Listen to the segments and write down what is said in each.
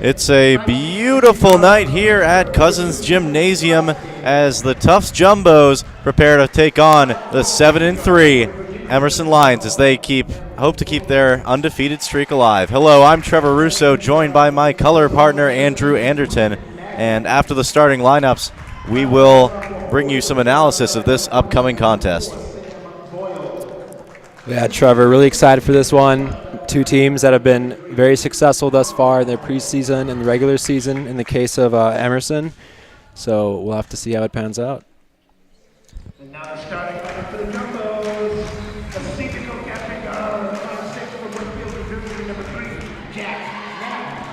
It's a beautiful night here at Cousins Gymnasium as the Tufts Jumbos prepare to take on the 7-3 Emerson Lions as they hope to keep their undefeated streak alive. Hello, I'm Trevor Russo, joined by my color partner Andrew Anderton, and after the starting lineups, we will bring you some analysis of this upcoming contest. Yeah, Trevor, really excited for this one. Two teams that have been very successful thus far in their preseason and the regular season in the case of Emerson. So we'll have to see how it pans out. And now starting for the Jumbos, the senior co-captain guard, number 6 from Westfield, New Jersey, number 3, Jack Knapp.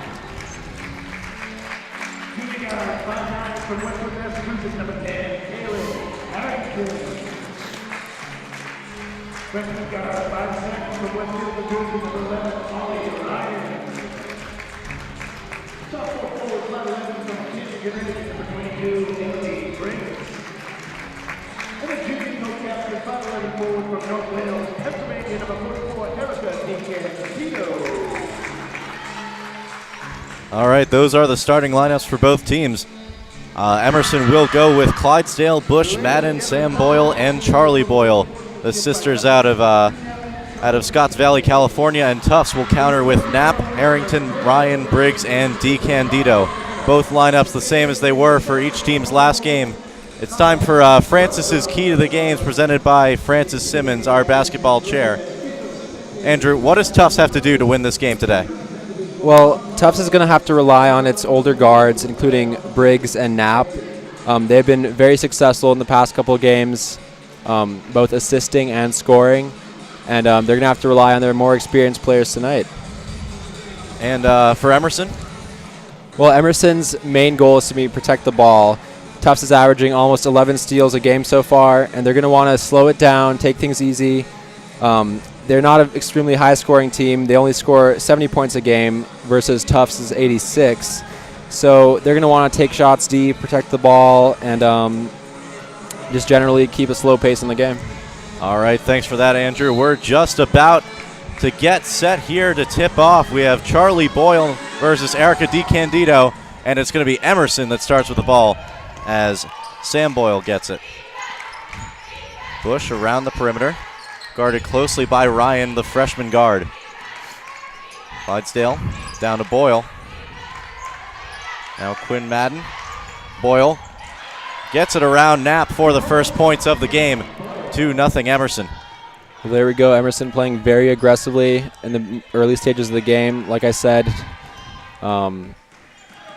Junior guard, 5'9", from Westwood, Massachusetts, number 10, Caleb Harrington. Freshman guard, 5'7", from Westfield, New Jersey, number 11, Molly Ryan. Sophomore forward, 5'11", from Connecticut, number 22, Emily Briggs. And the junior co-captain, 5'11" forward from North Wales, Pennsylvania, number 44, Erica DiCandido. All right, those are the starting lineups for both teams. Emerson will go with Clydesdale, Bush, Madden, Sam Boyle, and Charlie Boyle, the sisters out of Scotts Valley, California, and Tufts will counter with Knapp, Harrington, Ryan, Briggs, and DiCandido. Both lineups the same as they were for each team's last game. It's time for Francis's Key to the Games, presented by Francis Simmons, our basketball chair. Andrew, what does Tufts have to do to win this game today? Well, Tufts is going to have to rely on its older guards, including Briggs and Knapp. They've been very successful in the past couple of games, both assisting and scoring, and they're going to have to rely on their more experienced players tonight. And for Emerson? Well, Emerson's main goal is to protect the ball. Tufts is averaging almost 11 steals a game so far, and they're going to want to slow it down, take things easy. They're not an extremely high-scoring team. They only score 70 points a game versus Tufts' 86. So they're going to want to take shots deep, protect the ball, and just generally keep a slow pace in the game. All right, thanks for that, Andrew. We're just about to get set here to tip off. We have Charlie Boyle versus Erica DiCandido, and it's going to be Emerson that starts with the ball as Sam Boyle gets it. Bush around the perimeter, guarded closely by Ryan, the freshman guard. Clydesdale down to Boyle. Now Quinn Madden. Boyle gets it around Knapp for the first points of the game. 2-0 Emerson. Well, there we go. Emerson playing very aggressively in the early stages of the game. Like I said,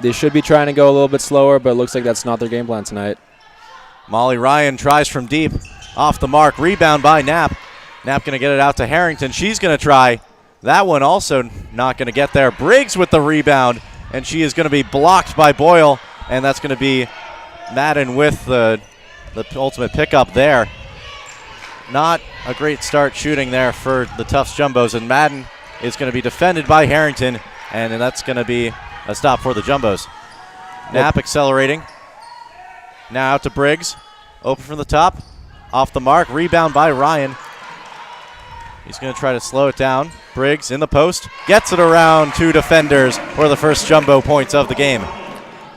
they should be trying to go a little bit slower, but it looks like that's not their game plan tonight. Molly Ryan tries from deep. Off the mark. Rebound by Knapp. Knapp going to get it out to Harrington. She's going to try. That one also not going to get there. Briggs with the rebound, and she is going to be blocked by Boyle, and that's going to be Madden with the ultimate pickup there. Not a great start shooting there for the Tufts Jumbos, and Madden is going to be defended by Harrington, and that's going to be a stop for the Jumbos. Knapp accelerating. Now out to Briggs. Open from the top. Off the mark. Rebound by Ryan. He's going to try to slow it down. Briggs in the post. Gets it around two defenders for the first Jumbo points of the game.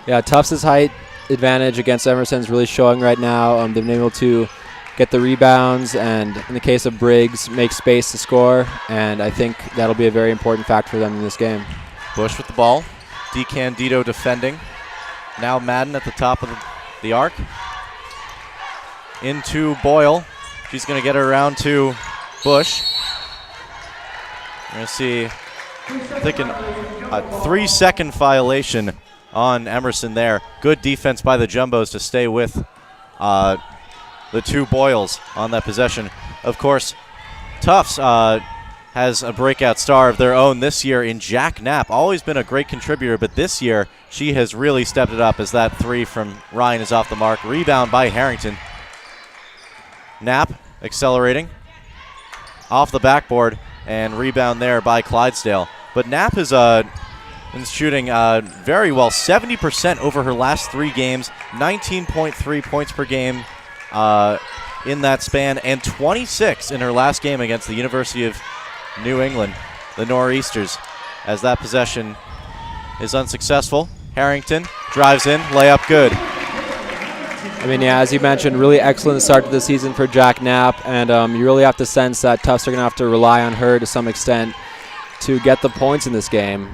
Yeah, Tufts' height advantage against Emerson is really showing right now. They've been able to get the rebounds and, in the case of Briggs, make space to score. And I think that'll be a very important factor for them in this game. Bush with the ball. DiCandido defending. Now Madden at the top of the arc. Into Boyle. She's going to get it around to Bush. We're going to see, I think, a 3-second violation on Emerson there. Good defense by the Jumbos to stay with the two Boyles on that possession. Of course, Tufts has a breakout star of their own this year in Jack Knapp. Always been a great contributor, but this year she has really stepped it up as that three from Ryan is off the mark. Rebound by Harrington. Knapp accelerating off the backboard, and rebound there by Clydesdale. But Knapp is been shooting very well, 70% over her last 3 games, 19.3 points per game in that span, and 26 in her last game against the University of New England, the Nor'easters, as that possession is unsuccessful. Harrington drives in, layup good. I mean, yeah, as you mentioned, really excellent start to the season for Jack Knapp, and you really have to sense that Tufts are going to have to rely on her to some extent to get the points in this game.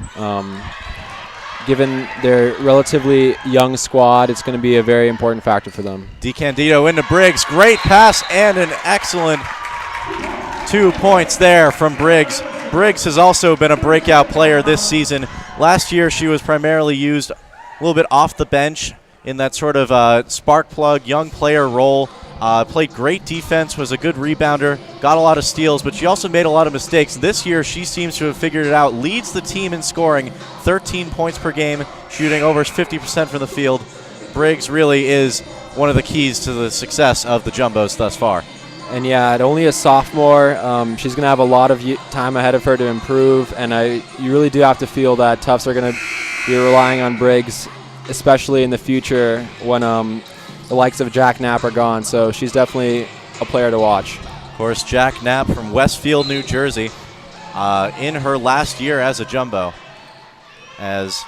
Given their relatively young squad, it's going to be a very important factor for them. DeCandido into Briggs. Great pass and an excellent 2 points there from Briggs. Briggs has also been a breakout player this season. Last year, she was primarily used a little bit off the bench in that sort of spark plug, young player role. Played great defense, was a good rebounder, got a lot of steals, but she also made a lot of mistakes. This year, she seems to have figured it out, leads the team in scoring, 13 points per game, shooting over 50% from the field. Briggs really is one of the keys to the success of the Jumbos thus far. And yeah, at only a sophomore, she's going to have a lot of time ahead of her to improve, and you really do have to feel that Tufts are going to be relying on Briggs, especially in the future when the likes of Jack Knapp are gone. So she's definitely a player to watch. Of course, Jack Knapp from Westfield, New Jersey, in her last year as a Jumbo, as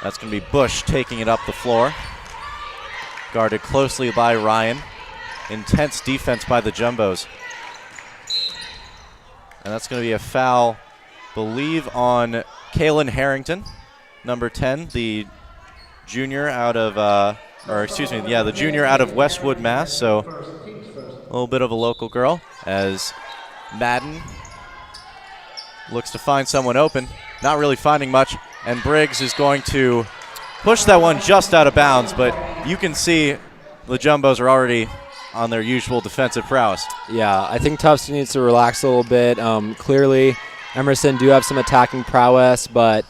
that's going to be Bush taking it up the floor. Guarded closely by Ryan. Intense defense by the Jumbos. And that's going to be a foul, believe, on Kaylin Harrington, number 10, the junior out of, the junior out of Westwood, Mass. So a little bit of a local girl, as Madden looks to find someone open, not really finding much, and Briggs is going to push that one just out of bounds, but you can see the Jumbos are already on their usual defensive prowess. Yeah, I think Tufts needs to relax a little bit. Clearly, Emerson do have some attacking prowess, but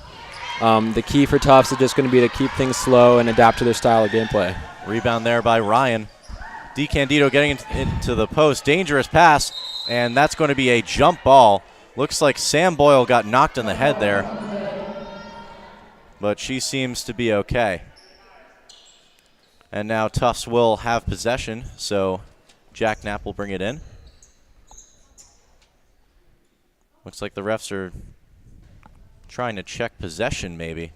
the key for Tufts is just going to be to keep things slow and adapt to their style of gameplay. Rebound there by Ryan. DeCandido getting into the post. Dangerous pass, and that's going to be a jump ball. Looks like Sam Boyle got knocked in the head there, but she seems to be okay. And now Tufts will have possession, so Jack Knapp will bring it in. Looks like the refs are trying to check possession, maybe.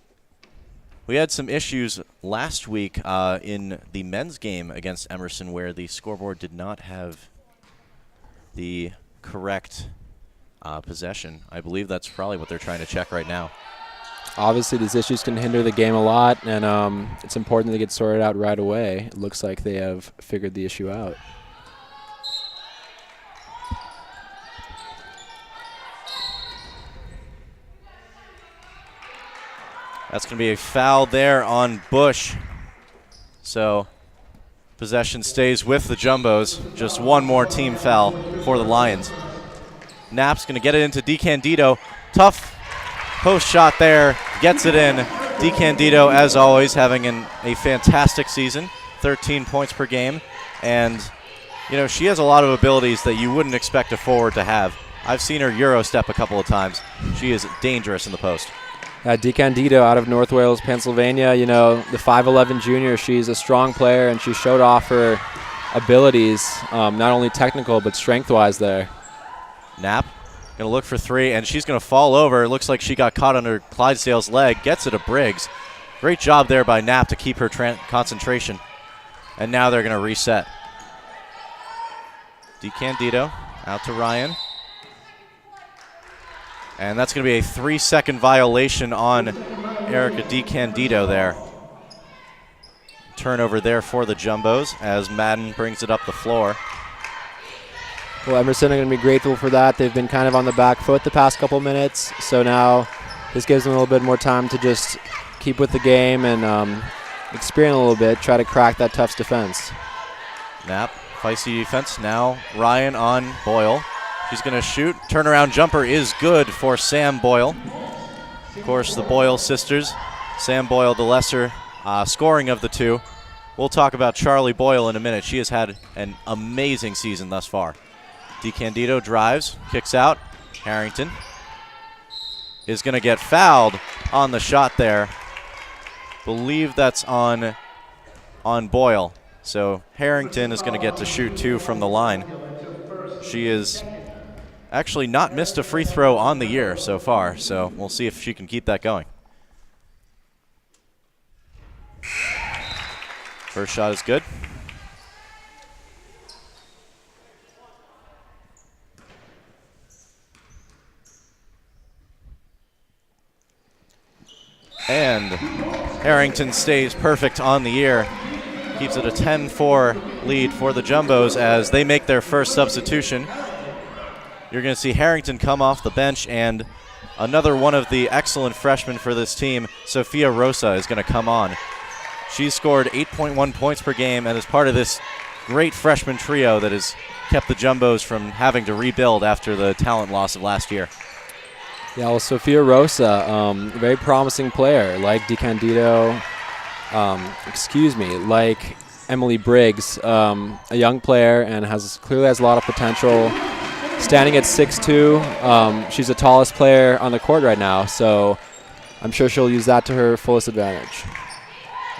We had some issues last week in the men's game against Emerson where the scoreboard did not have the correct possession. I believe that's probably what they're trying to check right now. Obviously, these issues can hinder the game a lot, and it's important to get sorted out right away. It looks like they have figured the issue out. That's going to be a foul there on Bush. So possession stays with the Jumbos. Just one more team foul for the Lions. Knapp's going to get it into DeCandido. Tough post shot there, gets it in. DeCandido, as always, having a fantastic season, 13 points per game. And, you know, she has a lot of abilities that you wouldn't expect a forward to have. I've seen her Euro step a couple of times. She is dangerous in the post. DeCandido out of North Wales, Pennsylvania, you know, the 5'11 junior, she's a strong player, and she showed off her abilities, not only technical but strength-wise there. Knapp going to look for three, and she's going to fall over. It looks like she got caught under Clydesdale's leg. Gets it to Briggs. Great job there by Knapp to keep her concentration. And now they're going to reset. DeCandido out to Ryan. And that's going to be a 3-second violation on Erica DeCandido there. Turnover there for the Jumbos as Madden brings it up the floor. Well, Emerson are going to be grateful for that. They've been kind of on the back foot the past couple minutes, so now this gives them a little bit more time to just keep with the game and experiment a little bit, try to crack that Tufts defense. Knapp, feisty defense. Now Ryan on Boyle. She's going to shoot. Turnaround jumper is good for Sam Boyle. Of course, the Boyle sisters. Sam Boyle, the lesser scoring of the two. We'll talk about Charlie Boyle in a minute. She has had an amazing season thus far. DeCandido drives, kicks out. Harrington is going to get fouled on the shot there. Believe that's on Boyle. So Harrington is going to get to shoot two from the line. She is actually not missed a free throw on the year so far, so we'll see if she can keep that going. First shot is good. And Harrington stays perfect on the year. Keeps it a 10-4 lead for the Jumbos as they make their first substitution. You're going to see Harrington come off the bench, and another one of the excellent freshmen for this team, Sophia Rosa, is going to come on. She's scored 8.1 points per game and is part of this great freshman trio that has kept the Jumbos from having to rebuild after the talent loss of last year. Yeah, well, Sophia Rosa, a very promising player, like DeCandido, like Emily Briggs, a young player and clearly has a lot of potential. Standing at 6'2", she's the tallest player on the court right now, so I'm sure she'll use that to her fullest advantage.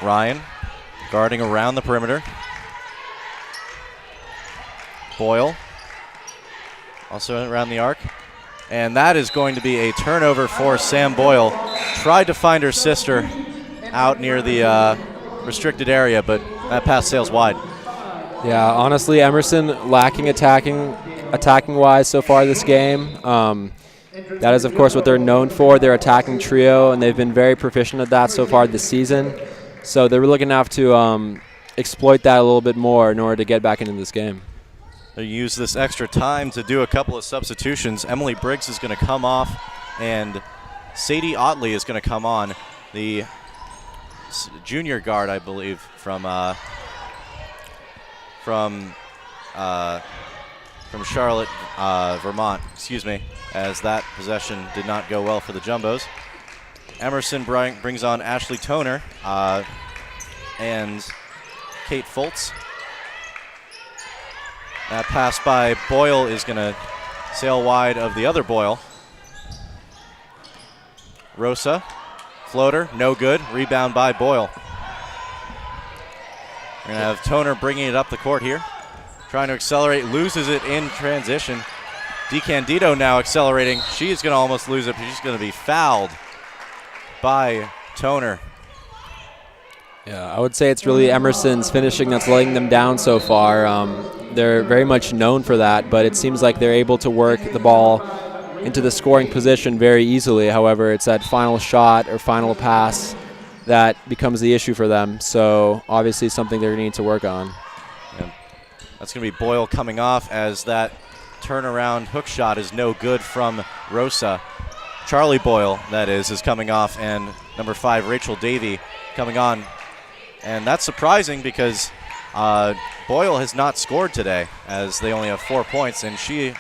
Ryan guarding around the perimeter. Boyle also around the arc. And that is going to be a turnover for Sam Boyle. Tried to find her sister out near the restricted area, but that pass sails wide. Yeah, honestly, Emerson lacking attacking-wise so far this game. That is, of course, what they're known for, their attacking trio, and they've been very proficient at that so far this season. So they're really going to have to exploit that a little bit more in order to get back into this game. They use this extra time to do a couple of substitutions. Emily Briggs is going to come off, and Sadie Otley is going to come on, the junior guard, I believe, from Charlotte, Vermont. Excuse me, as that possession did not go well for the Jumbos. Emerson brings on Ashley Toner and Kate Foltz. That pass by Boyle is going to sail wide of the other Boyle. Rosa, floater, no good. Rebound by Boyle. We're going to have Toner bringing it up the court here. Trying to accelerate, loses it in transition. DeCandido now accelerating. She is going to almost lose it, but she's going to be fouled by Toner. Yeah, I would say it's really Emerson's finishing that's letting them down so far. They're very much known for that, but it seems like they're able to work the ball into the scoring position very easily. However, it's that final shot or final pass that becomes the issue for them. So obviously something they're going to need to work on. Yeah. That's going to be Boyle coming off as that turnaround hook shot is no good from Rosa. Charlie Boyle, that is coming off, and number 5, Rachel Davey, coming on. And that's surprising because Boyle has not scored today, as they only have 4 points, and she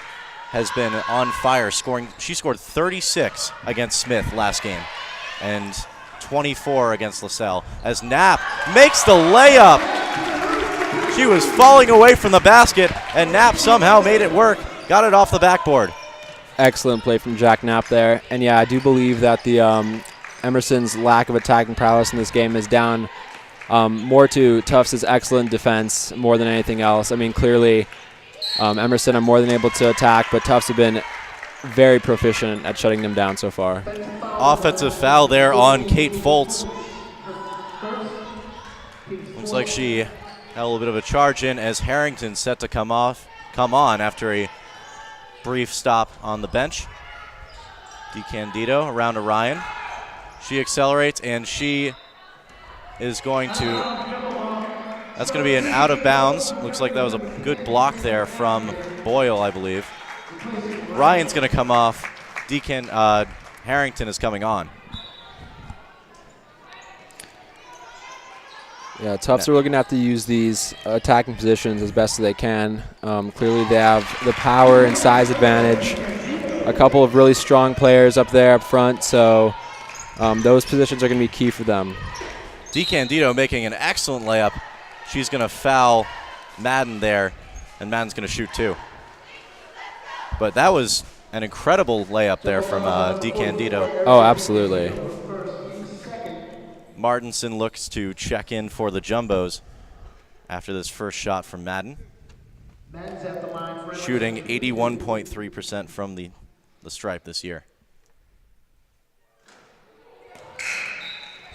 has been on fire scoring. She scored 36 against Smith last game and 24 against LaSalle, as Knapp makes the layup. She was falling away from the basket, and Knapp somehow made it work, got it off the backboard. Excellent play from Jack Knapp there. And yeah, I do believe that the Emerson's lack of attacking prowess in this game is down more to Tufts' excellent defense more than anything else. I mean, clearly Emerson are more than able to attack, but Tufts have been very proficient at shutting them down so far. Offensive foul there on Kate Foltz. Looks like she had a little bit of a charge in as Harrington set to come on after a brief stop on the bench. DeCandido around to Ryan. She accelerates, and she is going to, that's going to be an out of bounds. Looks like that was a good block there from Boyle, I believe. Ryan's going to come off. Harrington is coming on. Yeah, Tufts are looking to have to use these attacking positions as best as they can. Clearly they have the power and size advantage. A couple of really strong players up there up front, so those positions are going to be key for them. DeCandido making an excellent layup. She's going to foul Madden there, and Madden's going to shoot too. But that was an incredible layup there from DeCandido. Oh, absolutely. Martinson looks to check in for the Jumbos after this first shot from Madden. Shooting 81.3% from the stripe this year.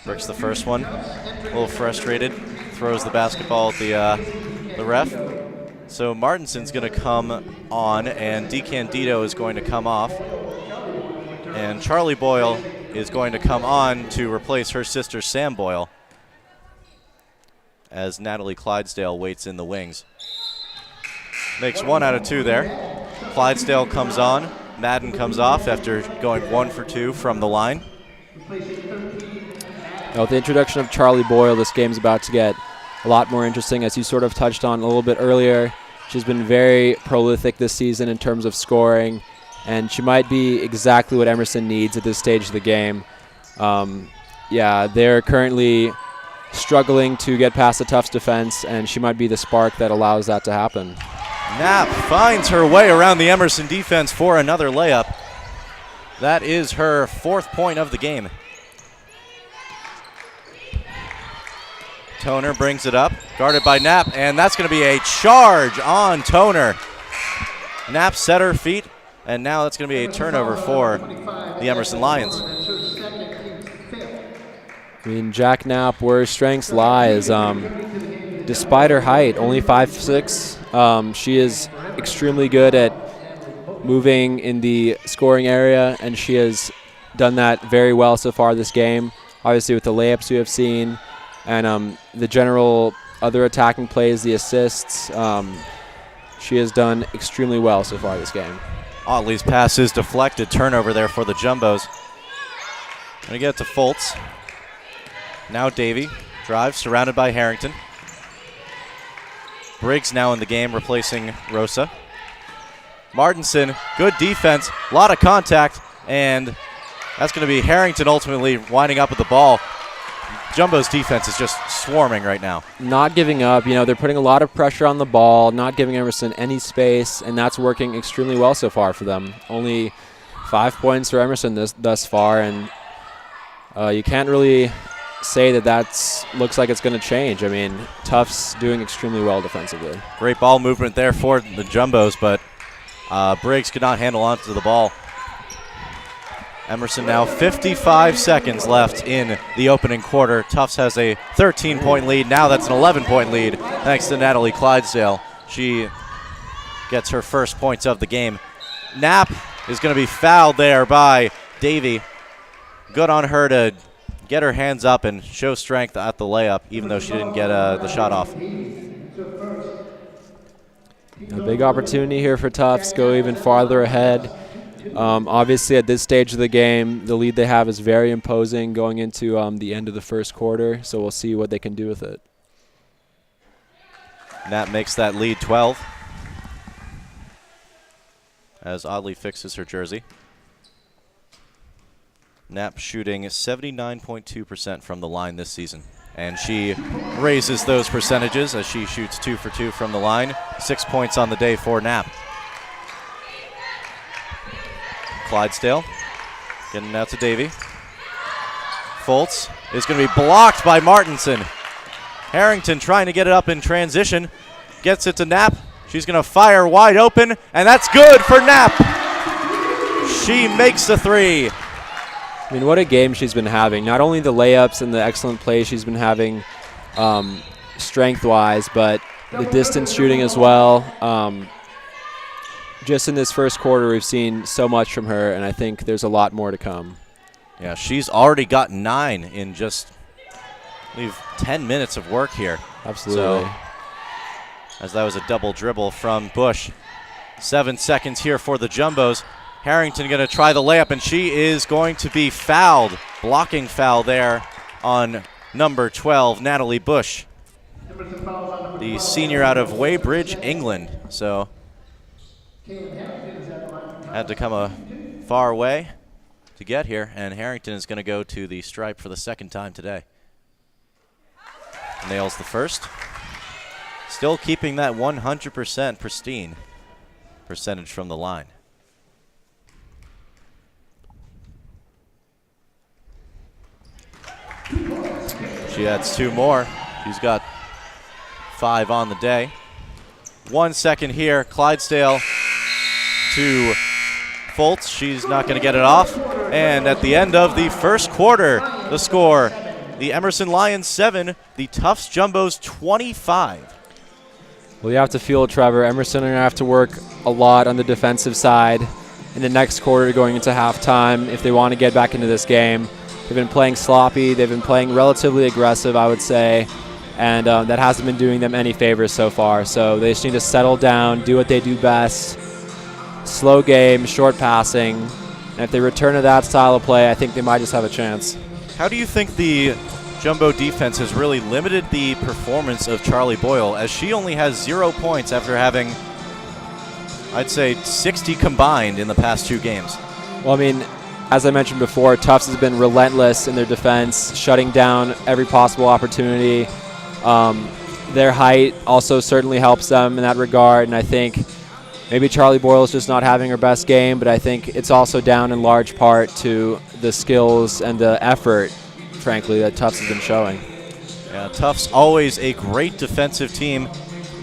Brooks the first one, a little frustrated, throws the basketball at the ref. So Martinson's going to come on, and DeCandido is going to come off. And Charlie Boyle is going to come on to replace her sister Sam Boyle as Natalie Clydesdale waits in the wings. Makes 1 out of 2 there. Clydesdale comes on. Madden comes off after going 1 for 2 from the line. Now, with the introduction of Charlie Boyle, this game's about to get a lot more interesting, as you sort of touched on a little bit earlier. She's been very prolific this season in terms of scoring, and she might be exactly what Emerson needs at this stage of the game. Yeah, they're currently struggling to get past the Tufts defense, and she might be the spark that allows that to happen. Knapp finds her way around the Emerson defense for another layup. That is her 4th point of the game. Toner brings it up, guarded by Knapp, and that's going to be a charge on Toner. Knapp set her feet, and now that's going to be a turnover for the Emerson Lions. I mean, Jack Knapp, where her strengths lie is, despite her height, only 5'6", she is extremely good at moving in the scoring area, and she has done that very well so far this game. Obviously with the layups we have seen, and the general other attacking plays, the assists, she has done extremely well so far this game. Otley's pass is deflected. Turnover there for the Jumbos. Gonna get it to Fultz. Now Davey drives, surrounded by Harrington. Briggs now in the game, replacing Rosa. Martinson, good defense, a lot of contact, and that's going to be Harrington ultimately winding up with the ball. Jumbo's defense is just swarming right now. Not giving up. You know, they're putting a lot of pressure on the ball, not giving Emerson any space, and that's working extremely well so far for them. Only 5 points for Emerson thus far, and you can't really say that looks like it's going to change. I mean, Tufts doing extremely well defensively. Great ball movement there for the Jumbos, but Briggs could not handle onto the ball. Emerson now 55 seconds left in the opening quarter. Tufts has a 13-point lead. Now that's an 11-point lead thanks to Natalie Clydesdale. She gets her first points of the game. Knapp is going to be fouled there by Davey. Good on her to get her hands up and show strength at the layup, even though she didn't get the shot off. A big opportunity here for Tufts, go even farther ahead. Obviously, at this stage of the game, the lead they have is very imposing going into the end of the first quarter, so we'll see what they can do with it. Knapp makes that lead 12 as Otley fixes her jersey. Knapp shooting 79.2% from the line this season. And she raises those percentages as she shoots 2 for 2 from the line. 6 points on the day for Knapp. Clydesdale getting out to Davey. Fultz is going to be blocked by Martinson. Harrington trying to get it up in transition. Gets it to Knapp. She's going to fire wide open, and that's good for Knapp. She makes the three. I mean, what a game she's been having. Not only the layups and the excellent plays she's been having strength-wise, but the distance shooting as well. Just in this first quarter, we've seen so much from her, and I think there's a lot more to come. Yeah, she's already got 9 in just, I believe, 10 minutes of work here. Absolutely. So, as that was a double dribble from Bush. 7 seconds here for the Jumbos. Harrington going to try the layup, and she is going to be fouled. Blocking foul there on number 12, Natalie Bush, the senior out of Weybridge, England. So had to come a far way to get here, and Harrington is going to go to the stripe for the second time today. Nails the first. Still keeping that 100% pristine percentage from the line. She adds 2 more. She's got 5 on the day. 1 second here. Clydesdale to Fultz. She's not going to get it off. And at the end of the first quarter, the score, the the Emerson Lions 7, the Tufts Jumbos 25. Well, you have to feel, Trevor, Emerson are going to have to work a lot on the defensive side in the next quarter going into halftime if they want to get back into this game. They've been playing sloppy. They've been playing relatively aggressive, I would say, and that hasn't been doing them any favors so far. So they just need to settle down, do what they do best, slow game, short passing, and if they return to that style of play, I think they might just have a chance. How do you think the Jumbo defense has really limited the performance of Charlie Boyle, as she only has 0 points after having, I'd say, 60 combined in the past 2 games? Well, I mean, as I mentioned before, Tufts has been relentless in their defense, shutting down every possible opportunity. Their height also certainly helps them in that regard, and I think maybe Charlie Boyle is just not having her best game, but I think it's also down in large part to the skills and the effort, frankly, that Tufts has been showing. Yeah, Tufts always a great defensive team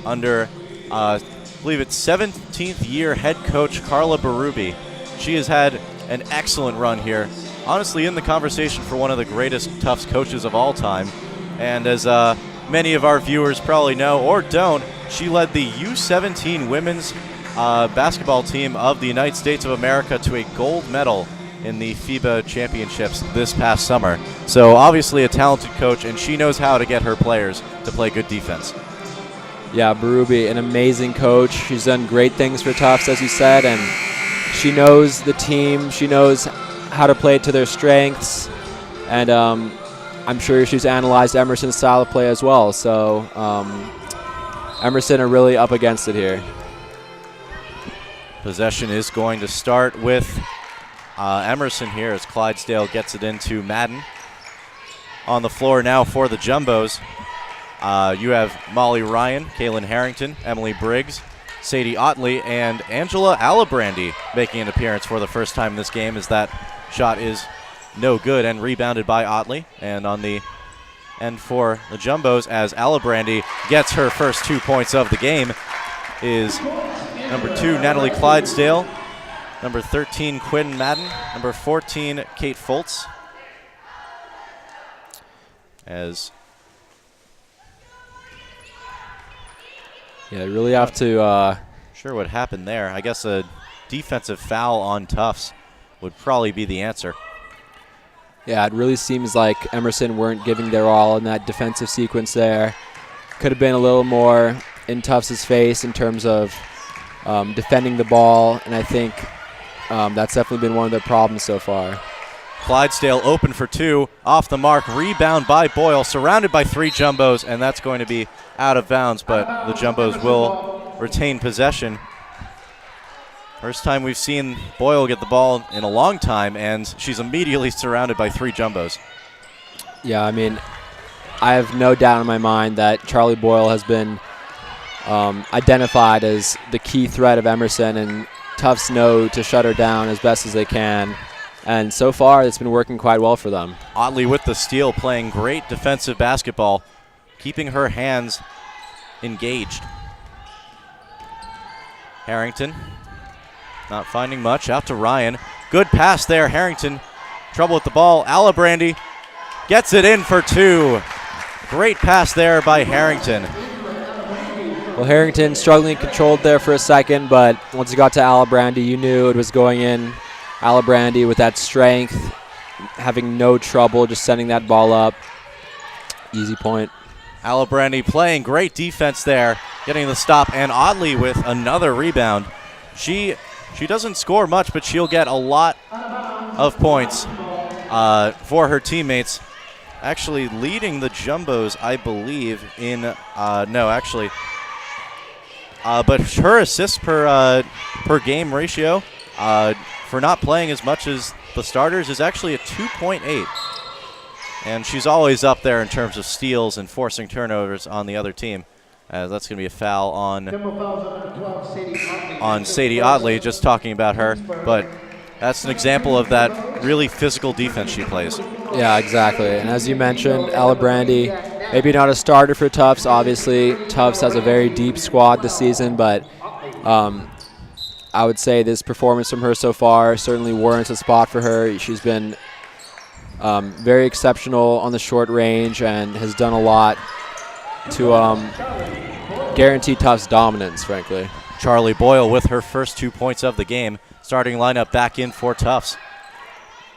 under, I believe it's 17th year head coach Carla Berube. She has had an excellent run here. Honestly, in the conversation for one of the greatest Tufts coaches of all time. And as many of our viewers probably know or don't, she led the U17 women's basketball team of the United States of America to a gold medal in the FIBA championships this past summer. So obviously a talented coach, and she knows how to get her players to play good defense. Yeah, Berube, an amazing coach. She's done great things for Tufts, as you said, and she knows the team. She knows how to play it to their strengths, and I'm sure she's analyzed Emerson's style of play as well. So Emerson are really up against it here. Possession is going to start with Emerson here as Clydesdale gets it into Madden. On the floor now for the Jumbos, you have Molly Ryan, Kaylin Harrington, Emily Briggs, Sadie Otley, and Angela Alibrandi making an appearance for the first time in this game, as that shot is no good and rebounded by Otley. And on the end for the Jumbos, as Alibrandi gets her first 2 points of the game, is number 2, Natalie Clydesdale, number 13, Quinn Madden, number 14, Kate Foltz. As yeah, they really have to. Sure what happened there. I guess a defensive foul on Tufts would probably be the answer. Yeah, it really seems like Emerson weren't giving their all in that defensive sequence there. Could have been a little more in Tufts' face in terms of defending the ball, and I think that's definitely been one of their problems so far. Clydesdale open for 2, off the mark, rebound by Boyle, surrounded by 3 Jumbos, and that's going to be out of bounds, but the Jumbos will retain possession. First time we've seen Boyle get the ball in a long time, and she's immediately surrounded by 3 Jumbos. Yeah, I mean, I have no doubt in my mind that Charlie Boyle has been identified as the key threat of Emerson, and Tufts know to shut her down as best as they can. And so far, it's been working quite well for them. Otley with the steal, playing great defensive basketball, keeping her hands engaged. Harrington not finding much, out to Ryan. Good pass there, Harrington. Trouble with the ball. Alibrandi gets it in for 2. Great pass there by Harrington. Well, Harrington struggling controlled there for a second, but once he got to Alibrandi, you knew it was going in. Alibrandi with that strength, having no trouble just sending that ball up. Easy point. Alibrandi playing great defense there, getting the stop, and Otley with another rebound. She doesn't score much, but she'll get a lot of points for her teammates. Actually leading the Jumbos, I believe, in but her assists per game ratio for not playing as much as the starters is actually a 2.8. And she's always up there in terms of steals and forcing turnovers on the other team. That's going to be a foul on Sadie Otley, just talking about her. But that's an example of that really physical defense she plays. Yeah, exactly. And as you mentioned, Alibrandi, maybe not a starter for Tufts. Obviously, Tufts has a very deep squad this season, but I would say this performance from her so far certainly warrants a spot for her. She's been Very exceptional on the short range and has done a lot to guarantee Tufts' dominance, frankly. Charlie Boyle with her first 2 points of the game. Starting lineup back in for Tufts.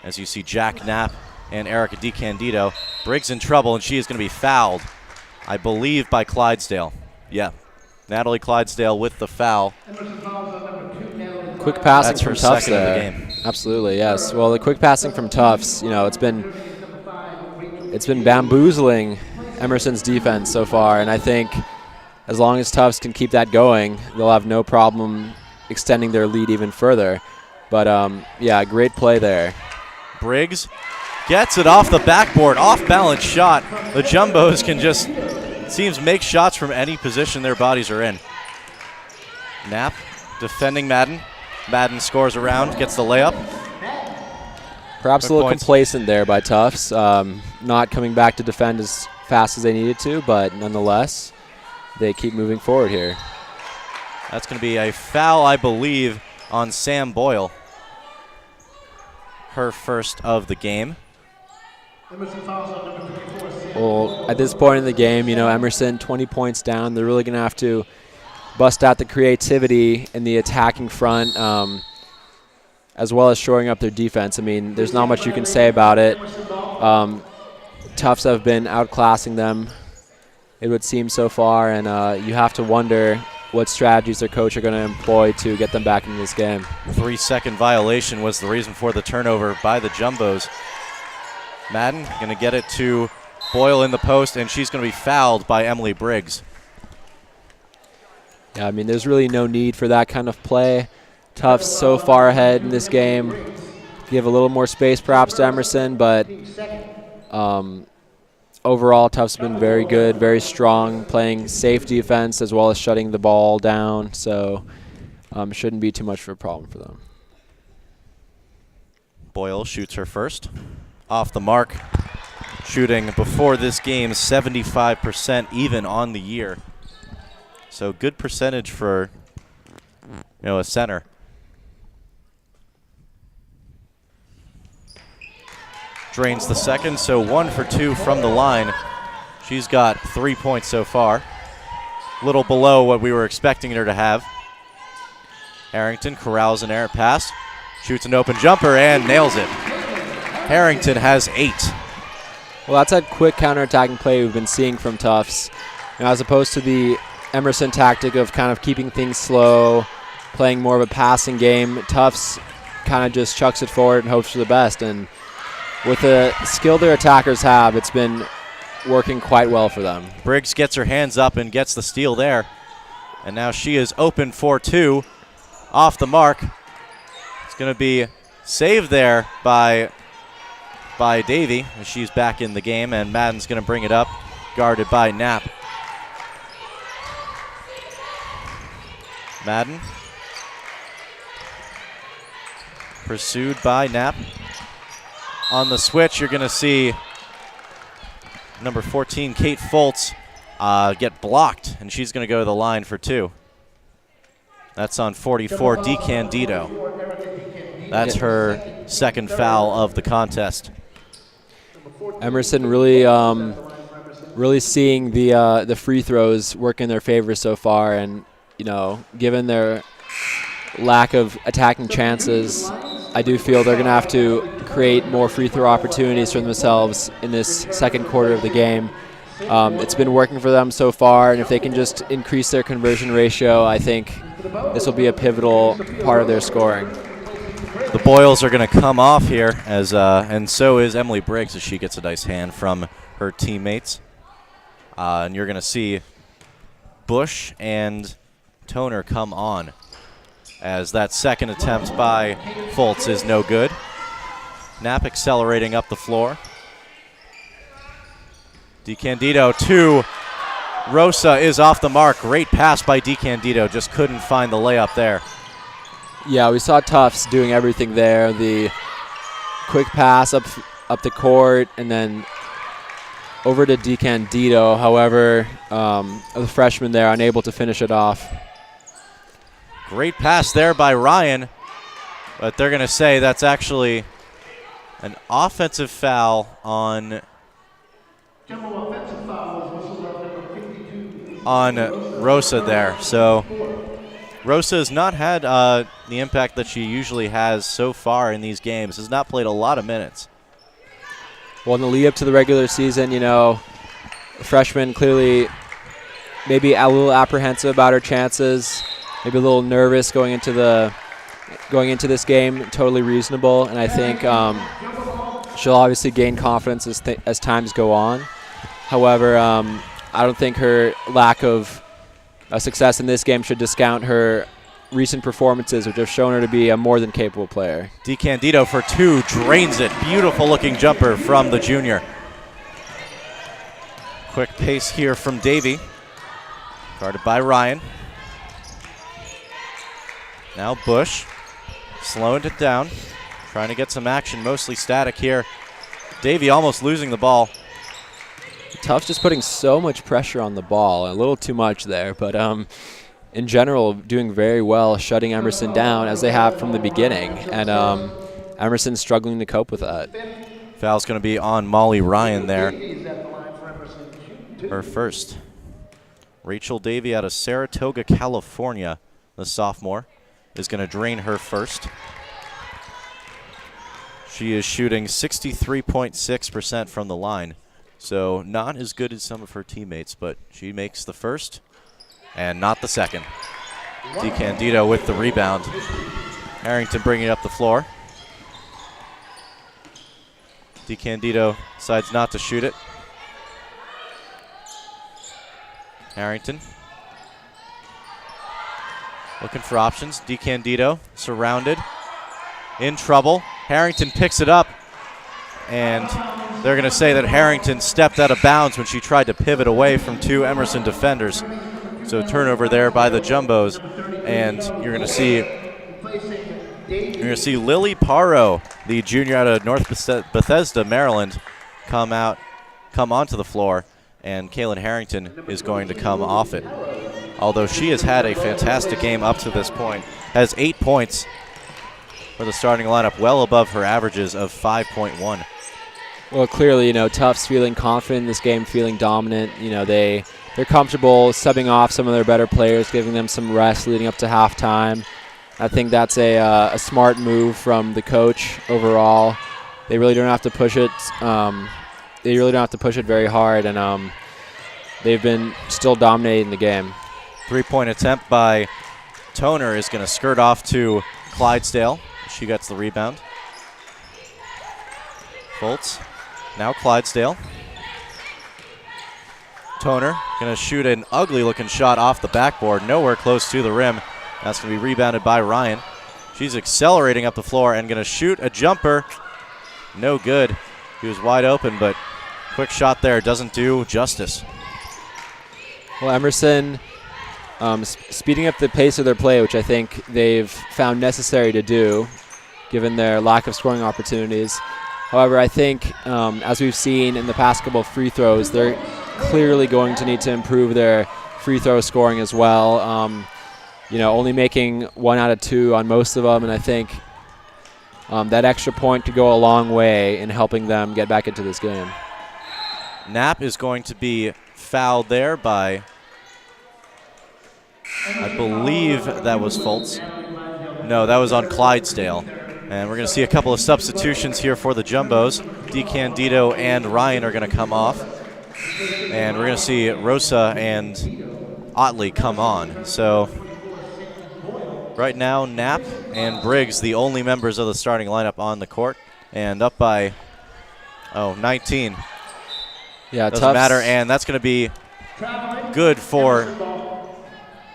As you see Jack Knapp and Erica DiCandido. Briggs in trouble, and she is going to be fouled, I believe, by Clydesdale. Yeah, Natalie Clydesdale with the foul. Quick passing That's from her Tufts second of there. the game. Absolutely, yes. Well, the quick passing from Tufts, it's been bamboozling Emerson's defense so far, and I think as long as Tufts can keep that going, they'll have no problem extending their lead even further. But yeah, great play there. Briggs gets it off the backboard, off-balance shot. The Jumbos can just, seems, make shots from any position their bodies are in. Knapp defending Madden. Madden scores around, gets the layup. Perhaps a little complacent there by Tufts, not coming back to defend as fast as they needed to, but nonetheless, they keep moving forward here. That's going to be a foul, I believe, on Sam Boyle. Her first of the game. Well, at this point in the game, Emerson 20 points down. They're really going to have to bust out the creativity in the attacking front, as well as shoring up their defense. I mean, there's not much you can say about it. Tufts have been outclassing them, it would seem, so far, and you have to wonder what strategies their coach are going to employ to get them back into this game. 3-second violation was the reason for the turnover by the Jumbos. Madden going to get it to Boyle in the post, and she's going to be fouled by Emily Briggs. Yeah, I mean, there's really no need for that kind of play. Tufts so far ahead in this game. Give a little more space perhaps to Emerson, but overall Tufts have been very good, very strong, playing safe defense as well as shutting the ball down, so shouldn't be too much of a problem for them. Boyle shoots her first. Off the mark. Shooting before this game 75% even on the year. So good percentage for a center. Drains the second, so 1 for 2 from the line. She's got 3 points so far. Little below what we were expecting her to have. Harrington corrals an errant pass. Shoots an open jumper and nails it. Harrington has 8. Well, that's that quick counterattacking play we've been seeing from Tufts. As opposed to the Emerson tactic of kind of keeping things slow, playing more of a passing game, Tufts kind of just chucks it forward and hopes for the best. And with the skill their attackers have, it's been working quite well for them. Briggs gets her hands up and gets the steal there. And now she is open for 2. Off the mark. It's going to be saved there by Davy. She's back in the game, and Madden's going to bring it up, guarded by Knapp. Madden. Pursued by Knapp. On the switch, you're going to see number 14, Kate Foltz, get blocked, and she's going to go to the line for 2. That's on 44, DiCandido. That's her second foul of the contest. Emerson really seeing the free throws work in their favor so far, and given their lack of attacking chances, I do feel they're going to have to create more free throw opportunities for themselves in this second quarter of the game. It's been working for them so far, and if they can just increase their conversion ratio, I think this will be a pivotal part of their scoring. The Boyles are going to come off here, and so is Emily Briggs as she gets a nice hand from her teammates. And you're going to see Bush and Toner come on, as that second attempt by Foltz is no good. Knapp accelerating up the floor. DiCandido to Rosa is off the mark. Great pass by DiCandido, just couldn't find the layup there. Yeah, we saw Tufts doing everything there. The quick pass up the court and then over to DiCandido. However, the freshman there unable to finish it off. Great pass there by Ryan, but they're going to say that's actually An offensive foul on Jumbo offensive foul was whistled on number 52. Rosa there. So Rosa has not had the impact that she usually has so far in these games. Has not played a lot of minutes. Well, in the lead up to the regular season, the freshman clearly maybe a little apprehensive about her chances, maybe a little nervous going into this game. Totally reasonable, and I think she'll obviously gain confidence as times go on. However, I don't think her lack of success in this game should discount her recent performances, which have shown her to be a more than capable player. DeCandido for two, drains it. Beautiful looking jumper from the junior. Quick pace here from Davey. Guarded by Ryan. Now Bush slowing it down, trying to get some action, mostly static here. Davey almost losing the ball. Tufts just putting so much pressure on the ball, a little too much there, but in general doing very well shutting Emerson down as they have from the beginning, and Emerson's struggling to cope with that. Foul's going to be on Molly Ryan there. Her first. Rachel Davey out of Saratoga, California, the sophomore, is going to drain her first. She is shooting 63.6% from the line, so not as good as some of her teammates, but she makes the first and not the second. DeCandido with the rebound. Harrington bringing it up the floor. DeCandido decides not to shoot it. Harrington looking for options. DeCandido surrounded, in trouble. Harrington picks it up, and they're going to say that Harrington stepped out of bounds when she tried to pivot away from two Emerson defenders. So turnover there by the Jumbos, and you're going to see Lily Paro, the junior out of North Bethesda, Maryland, come onto the floor, and Kaylin Harrington is going to come off it. Although she has had a fantastic game up to this point, has 8 points for the starting lineup, well above her averages of 5.1. Well, clearly, Tufts feeling confident in this game, feeling dominant. They're comfortable subbing off some of their better players, giving them some rest leading up to halftime. I think that's a smart move from the coach overall. They really don't have to push it. They really don't have to push it very hard, and they've been still dominating the game. 3-point attempt by Toner is going to skirt off to Clydesdale. She gets the rebound. Fultz, now Clydesdale. Toner going to shoot an ugly-looking shot off the backboard, nowhere close to the rim. That's going to be rebounded by Ryan. She's accelerating up the floor and going to shoot a jumper. No good. He was wide open, but quick shot there doesn't do justice. Well, Emerson speeding up the pace of their play, which I think they've found necessary to do, given their lack of scoring opportunities. However, I think, as we've seen in the past couple of free throws, they're clearly going to need to improve their free throw scoring as well. Only making 1 out of 2 on most of them, and I think that extra point could go a long way in helping them get back into this game. Knapp is going to be fouled there by, I believe that was Fultz. No, that was on Clydesdale. And we're going to see a couple of substitutions here for the Jumbos. DeCandido and Ryan are going to come off. And we're going to see Rosa and Otley come on. So right now, Knapp and Briggs, the only members of the starting lineup on the court. And up by, 19. Yeah, doesn't matter. And that's going to be good for,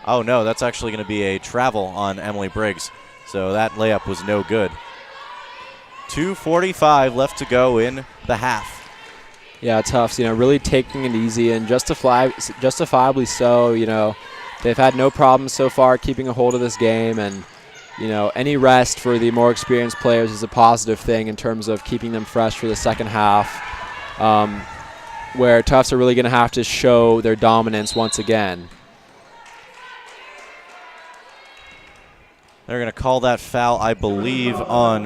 oh no, that's actually going to be a travel on Emily Briggs. So that layup was no good. 2:45 left to go in the half. Yeah, Tufts, really taking it easy and justifiably so. They've had no problems so far keeping a hold of this game, and any rest for the more experienced players is a positive thing in terms of keeping them fresh for the second half, where Tufts are really going to have to show their dominance once again. They're going to call that foul, I believe, on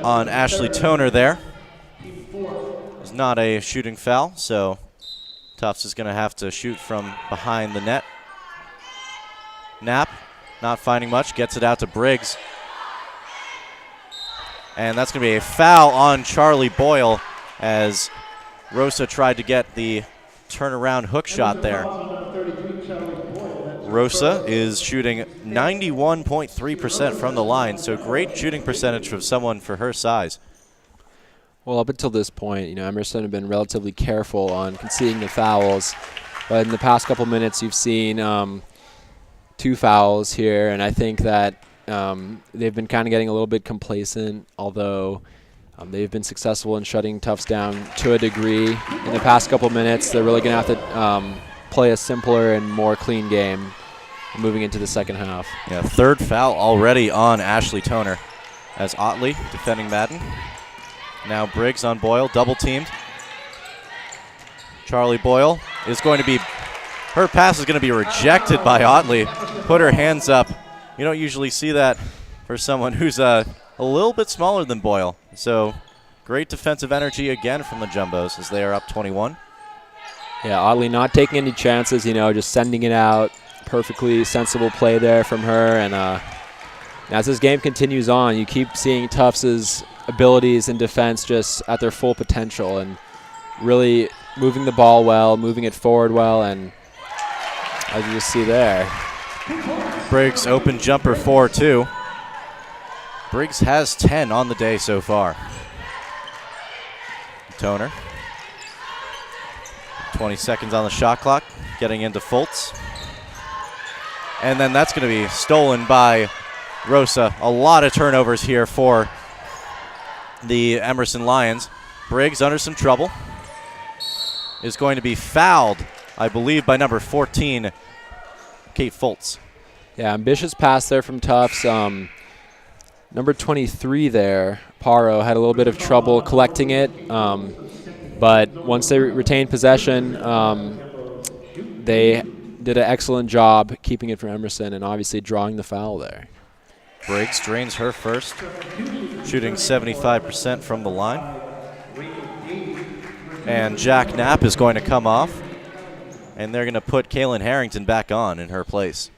on Ashley Toner there. It's not a shooting foul, so Tufts is going to have to shoot from behind the net. Knapp not finding much, gets it out to Briggs. And that's going to be a foul on Charlie Boyle as Rosa tried to get the turnaround hook shot there. Rosa is shooting 91.3% from the line, so great shooting percentage from someone for her size. Well, up until this point, you know, Emerson have been relatively careful on conceding the fouls, but in the past couple minutes, you've seen 2 fouls here, and I think that they've been kind of getting a little bit complacent, although they've been successful in shutting Tufts down to a degree. In the past couple minutes, they're really going to have to play a simpler and more clean game moving into the second half. Yeah, 3rd foul already on Ashley Toner as Otley defending Madden. Now Briggs on Boyle, double teamed. Charlie Boyle is going to be, her pass is going to be rejected by Otley. Put her hands up. You don't usually see that for someone who's a little bit smaller than Boyle. So great defensive energy again from the Jumbos as they are up 21. Yeah, Otley not taking any chances, you know, just sending it out. Perfectly sensible play there from her. And as this game continues on, you keep seeing Tufts' abilities in defense just at their full potential and really moving the ball well, moving it forward well, and as you see there. Briggs open jumper 4-2. Briggs has 10 on the day so far. Toner. 20 seconds on the shot clock, getting into Fultz. And then that's going to be stolen by Rosa. A lot of turnovers here for the Emerson Lions. Briggs under some trouble. Is going to be fouled, I believe, by number 14, Kate Fultz. Yeah, ambitious pass there from Tufts. Number 23 there, Paro, had a little bit of trouble collecting it. But once they retained possession, they did an excellent job keeping it from Emerson and obviously drawing the foul there. Briggs drains her first, shooting 75% from the line. And Jack Knapp is going to come off, and they're going to put Kaylin Harrington back on in her place.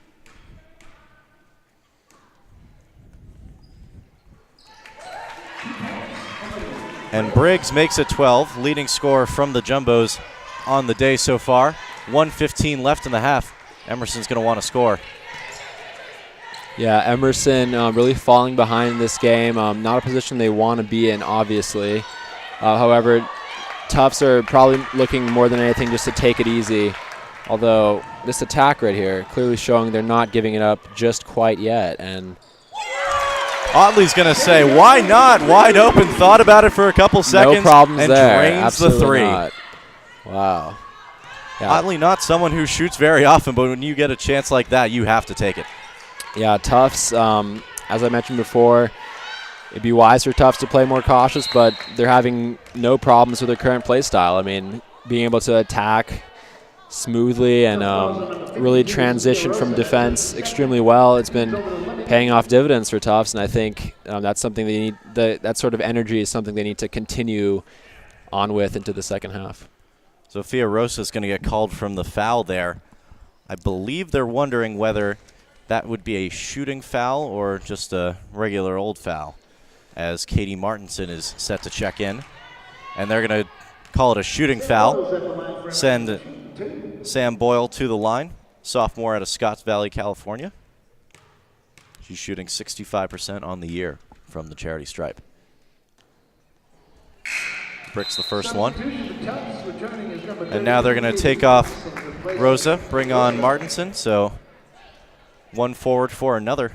And Briggs makes it 12, leading scorer from the Jumbos on the day so far. 1:15 left in the half. Emerson's going to want to score. Yeah, Emerson really falling behind in this game. Not a position they want to be in, obviously. However, Tufts are probably looking more than anything just to take it easy. Although this attack right here clearly showing they're not giving it up just quite yet. And Otley's going to say, why not? Wide open, thought about it for a couple seconds. No problems and there. Drains Absolutely the 3. not. Wow. Yeah. Otley not someone who shoots very often, but when you get a chance like that, you have to take it. Yeah, Tufts, as I mentioned before, it'd be wise for Tufts to play more cautious, but they're having no problems with their current play style. I mean, being able to attack smoothly and really transition from defense extremely well. It's been paying off dividends for Tufts, and I think that's something they need. That sort of energy is something they need to continue on with into the second half. Sophia Rosa is going to get called from the foul there. I believe they're wondering whether that would be a shooting foul or just a regular old foul, as Katie Martinson is set to check in. And they're going to call it a shooting foul. Send Sam Boyle to the line, sophomore out of Scotts Valley, California. She's shooting 65% on the year from the charity stripe. Bricks the first one. And now they're going to take off Rosa, bring on Martinson. So one forward for another.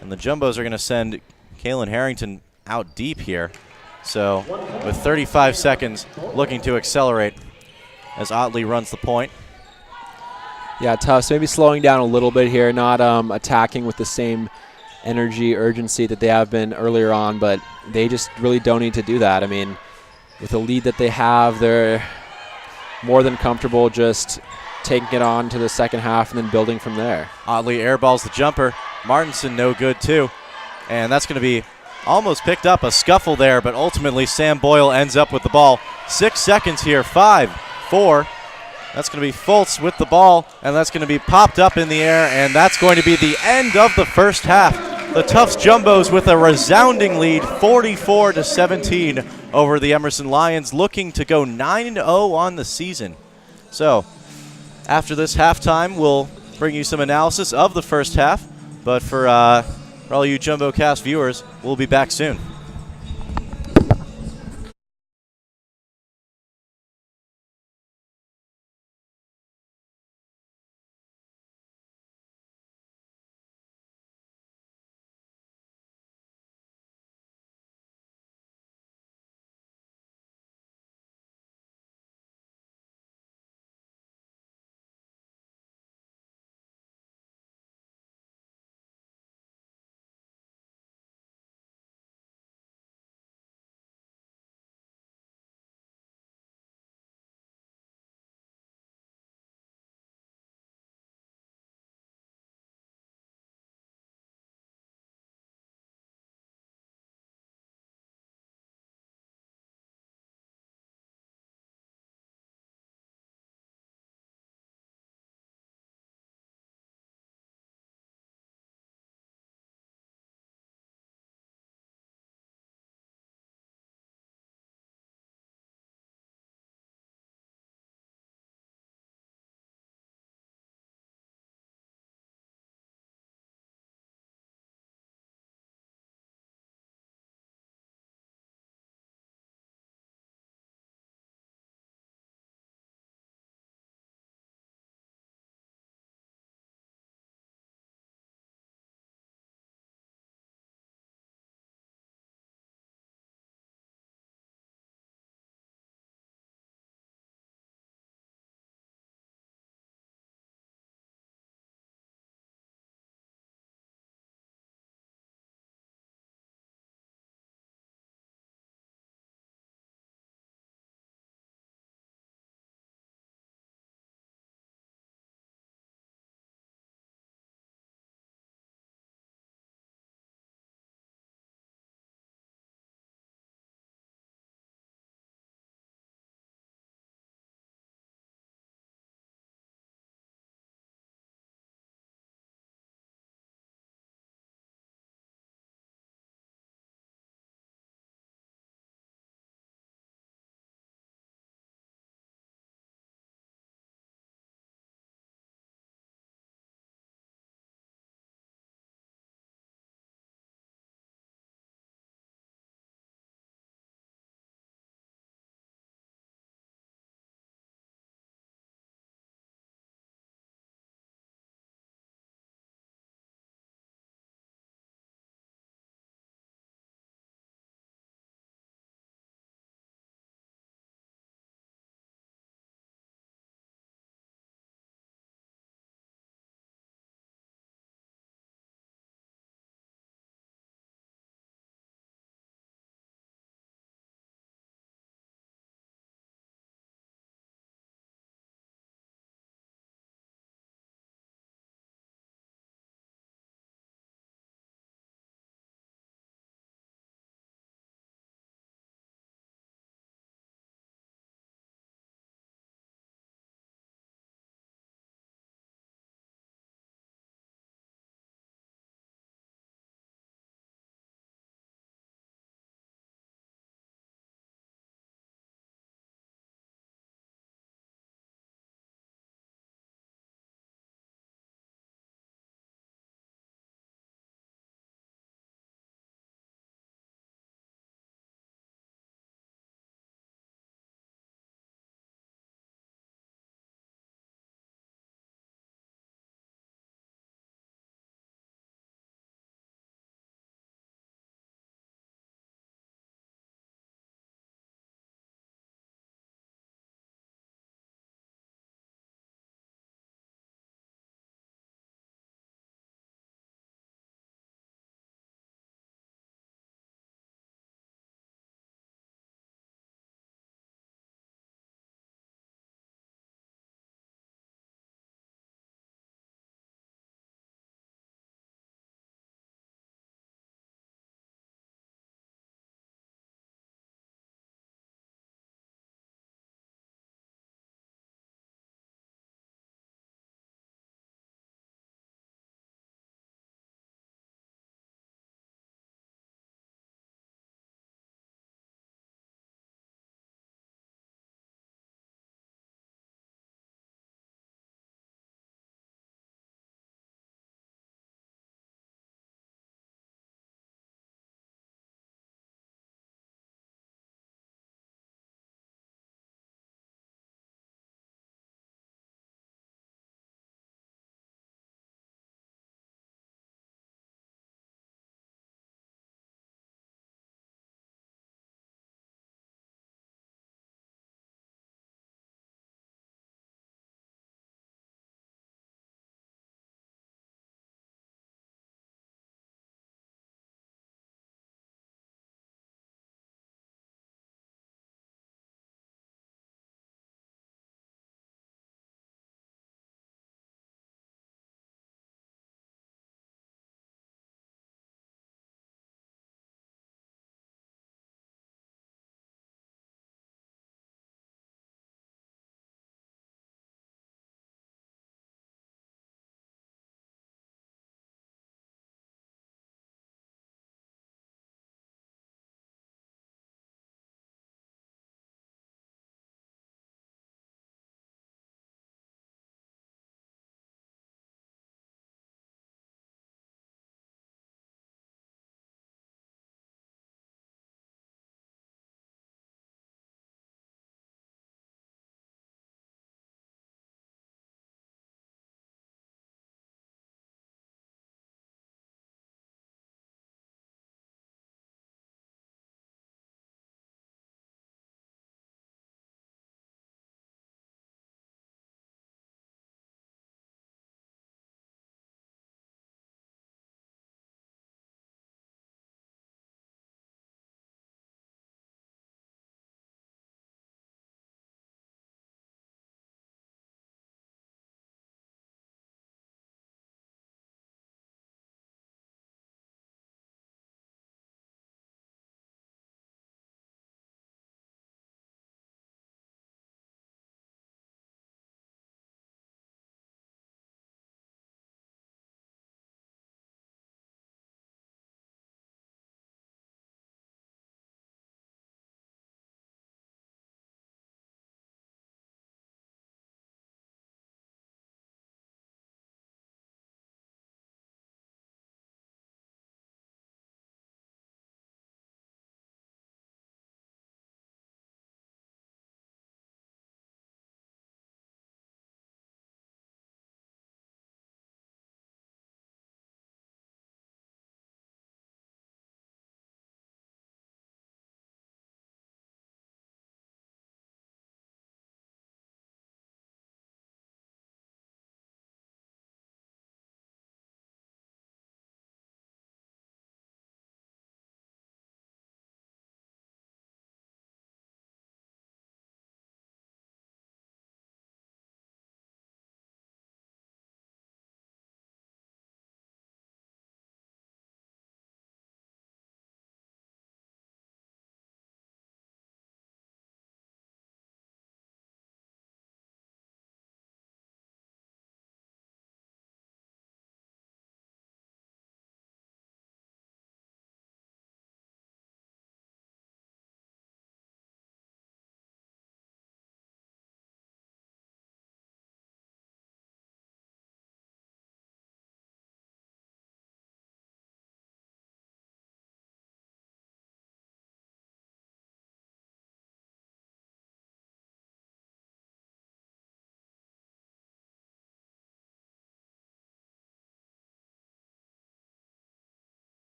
And the Jumbos are going to send Kaylin Harrington out deep here. So with 35 seconds, looking to accelerate as Otley runs the point. Yeah, Tufts maybe slowing down a little bit here, not attacking with the same energy, urgency that they have been earlier on, but they just really don't need to do that. I mean, with the lead that they have, they're more than comfortable just taking it on to the second half and then building from there. Oddly airballs the jumper. Martinson no good too. And that's going to be almost picked up, a scuffle there, but ultimately Sam Boyle ends up with the ball. 6 seconds here, 5, 4. That's going to be Fultz with the ball, and that's going to be popped up in the air, and that's going to be the end of the first half. The Tufts Jumbos with a resounding lead, 44-17 over the Emerson Lions, looking to go 9-0 on the season. So, after this halftime, we'll bring you some analysis of the first half, but for all you JumboCast viewers, we'll be back soon.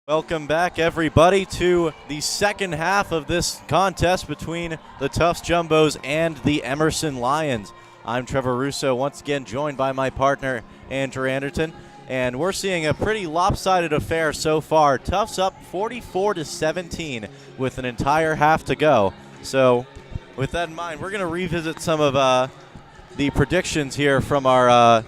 Welcome back, everybody, to the second half of this contest between the Tufts Jumbos and the Emerson Lions. I'm Trevor Russo, once again joined by my partner, Andrew Anderton, and we're seeing a pretty lopsided affair so far. Tufts up 44-17 with an entire half to go. So with that in mind, we're going to revisit some of the predictions here from our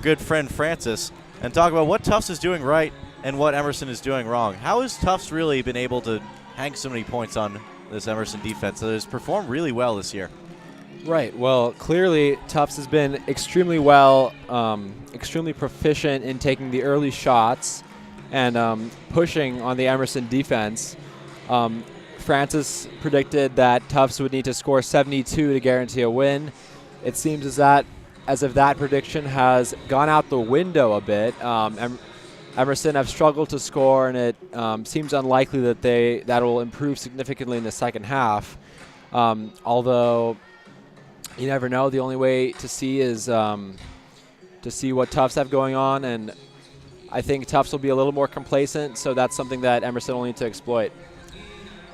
good friend Francis and talk about what Tufts is doing right and what Emerson is doing wrong. How has Tufts really been able to hang so many points on this Emerson defense that has performed really well this year? Right. Well, clearly Tufts has been extremely well, extremely proficient in taking the early shots and pushing on the Emerson defense. Francis predicted that Tufts would need to score 72 to guarantee a win. It seems as if that prediction has gone out the window a bit. Emerson have struggled to score, and it seems unlikely that that will improve significantly in the second half. Although you never know, the only way to see is to see what Tufts have going on, and I think Tufts will be a little more complacent, so that's something that Emerson will need to exploit.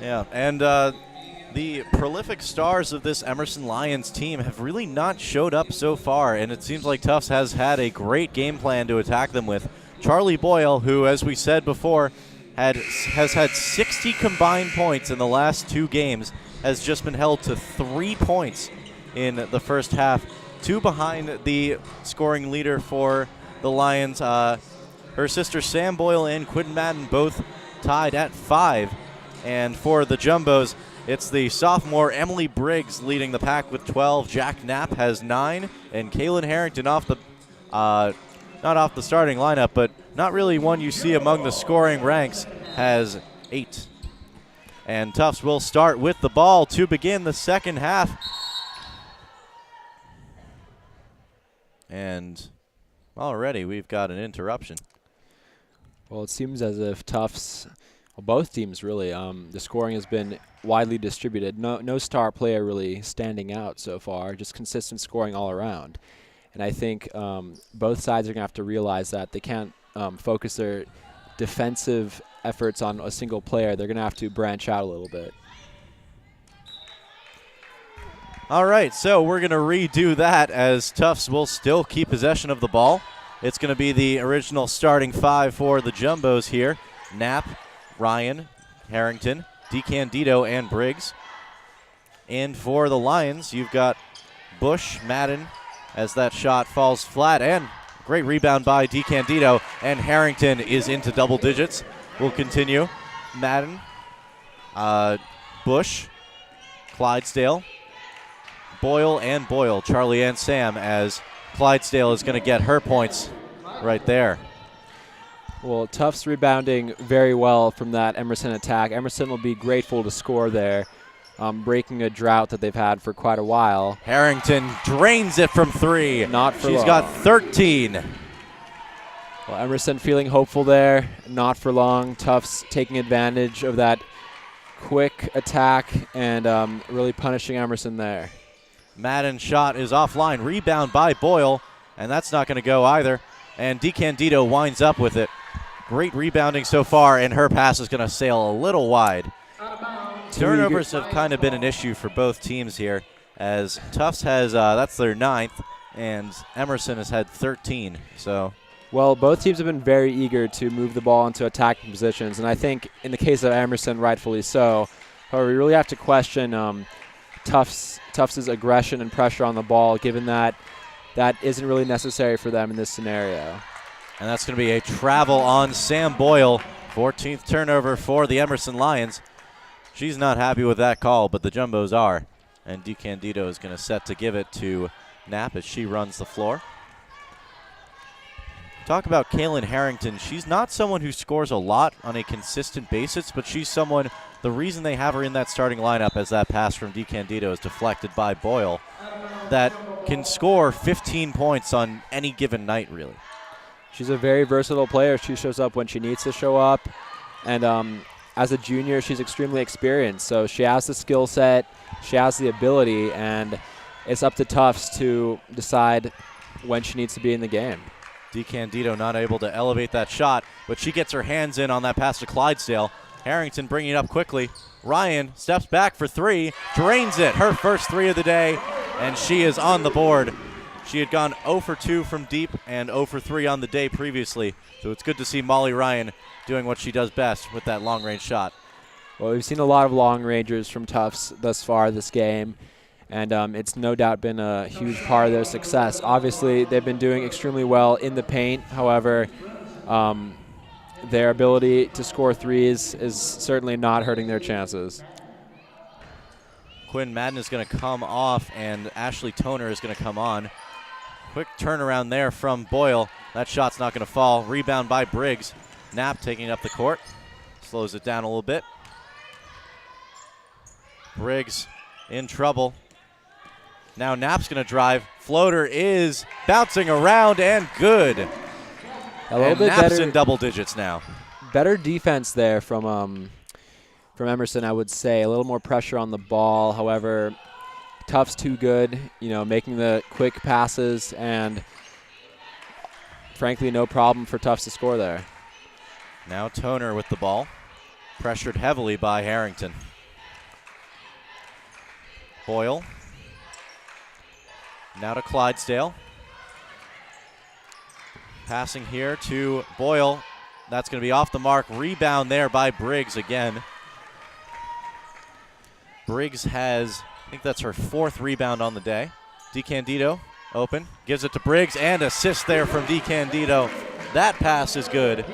Yeah, and the prolific stars of this Emerson Lions team have really not showed up so far, and it seems like Tufts has had a great game plan to attack them with. Charlie Boyle, who, as we said before, has had 60 combined points in the last 2 games, has just been held to 3 points in the first half, 2 behind the scoring leader for the Lions. Her sister Sam Boyle and Quinn Madden both tied at 5. And for the Jumbos, it's the sophomore Emily Briggs leading the pack with 12. Jack Knapp has 9, and Kaylin Harrington not off the starting lineup, but not really one you see among the scoring ranks, has 8. And Tufts will start with the ball to begin the second half. And already we've got an interruption. Well, it seems as if Tufts, well, both teams really, the scoring has been widely distributed. No star player really standing out so far, just consistent scoring all around. And I think both sides are going to have to realize that they can't focus their defensive efforts on a single player. They're going to have to branch out a little bit. All right, so we're going to redo that as Tufts will still keep possession of the ball. It's going to be the original starting 5 for the Jumbos here. Knapp, Ryan, Harrington, DeCandido, and Briggs. And for the Lions, you've got Bush, Madden, as that shot falls flat, and great rebound by DeCandido, and Harrington is into double digits. We'll continue. Madden, Bush, Clydesdale, Boyle, and Boyle, Charlie and Sam, as Clydesdale is going to get her points right there. Well, Tufts rebounding very well from that Emerson attack. Emerson will be grateful to score there, breaking a drought that they've had for quite a while. Harrington drains it from 3. Not for She's long. got 13. Well, Emerson feeling hopeful there. Not for long. Tufts taking advantage of that quick attack and really punishing Emerson there. Madden's shot is offline. Rebound by Boyle, and that's not going to go either. And DeCandido winds up with it. Great rebounding so far, and her pass is going to sail a little wide. Turnovers have kind of been an issue for both teams here, as Tufts has, that's their 9th, and Emerson has had 13. So, well, both teams have been very eager to move the ball into attacking positions, and I think in the case of Emerson, rightfully so. However, we really have to question Tufts' aggression and pressure on the ball, given that that isn't really necessary for them in this scenario. And that's going to be a travel on Sam Boyle, 14th turnover for the Emerson Lions. She's not happy with that call, but the Jumbos are. And DeCandido is going to set to give it to Knapp as she runs the floor. Talk about Kaylin Harrington. She's not someone who scores a lot on a consistent basis, but she's someone, the reason they have her in that starting lineup as that pass from DeCandido is deflected by Boyle, that can score 15 points on any given night, really. She's a very versatile player. She shows up when she needs to show up. And as a junior, she's extremely experienced. So she has the skill set, she has the ability, and it's up to Tufts to decide when she needs to be in the game. DeCandido not able to elevate that shot, but she gets her hands in on that pass to Clydesdale. Harrington bringing it up quickly. Ryan steps back for three, drains it, her first three of the day, and she is on the board. She had gone 0 for 2 from deep and 0 for 3 on the day previously, so it's good to see Molly Ryan doing what she does best with that long-range shot. Well, we've seen a lot of long rangers from Tufts thus far this game, and it's no doubt been a huge part of their success. Obviously, they've been doing extremely well in the paint. However, their ability to score threes is certainly not hurting their chances. Quinn Madden is going to come off, and Ashley Toner is going to come on. Quick turnaround there from Boyle. That shot's not going to fall. Rebound by Briggs. Knapp taking up the court. Slows it down a little bit. Briggs in trouble. Now Knapp's going to drive. Floater is bouncing around and good. A little and bit Knapp's better in double digits now. Better defense there from Emerson, I would say. A little more pressure on the ball. However, Tufts too good, making the quick passes, and frankly, no problem for Tufts to score there. Now Toner with the ball, pressured heavily by Harrington. Boyle. Now to Clydesdale. Passing here to Boyle. That's going to be off the mark. Rebound there by Briggs again. Briggs has, I think that's her 4th rebound on the day. DeCandido open, gives it to Briggs, and assist there from DeCandido. That pass is good.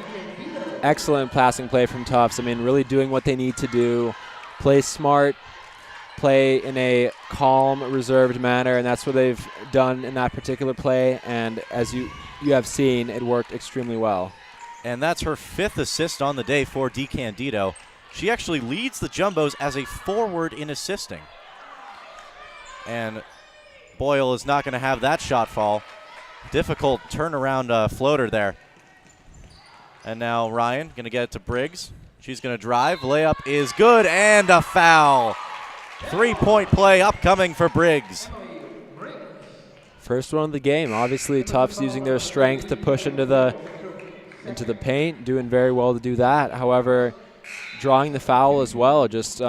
Excellent passing play from Tufts. I mean, really doing what they need to do. Play smart, play in a calm, reserved manner, and that's what they've done in that particular play. And as you have seen, it worked extremely well. And that's her 5th assist on the day for DeCandido. She actually leads the Jumbos as a forward in assisting. And Boyle is not going to have that shot fall. Difficult turnaround floater there. And now Ryan going to get it to Briggs. She's going to drive. Layup is good, and a foul. 3-point play upcoming for Briggs. First one of the game. Obviously, Tufts using their strength to push into the paint, doing very well to do that. However, drawing the foul as well, just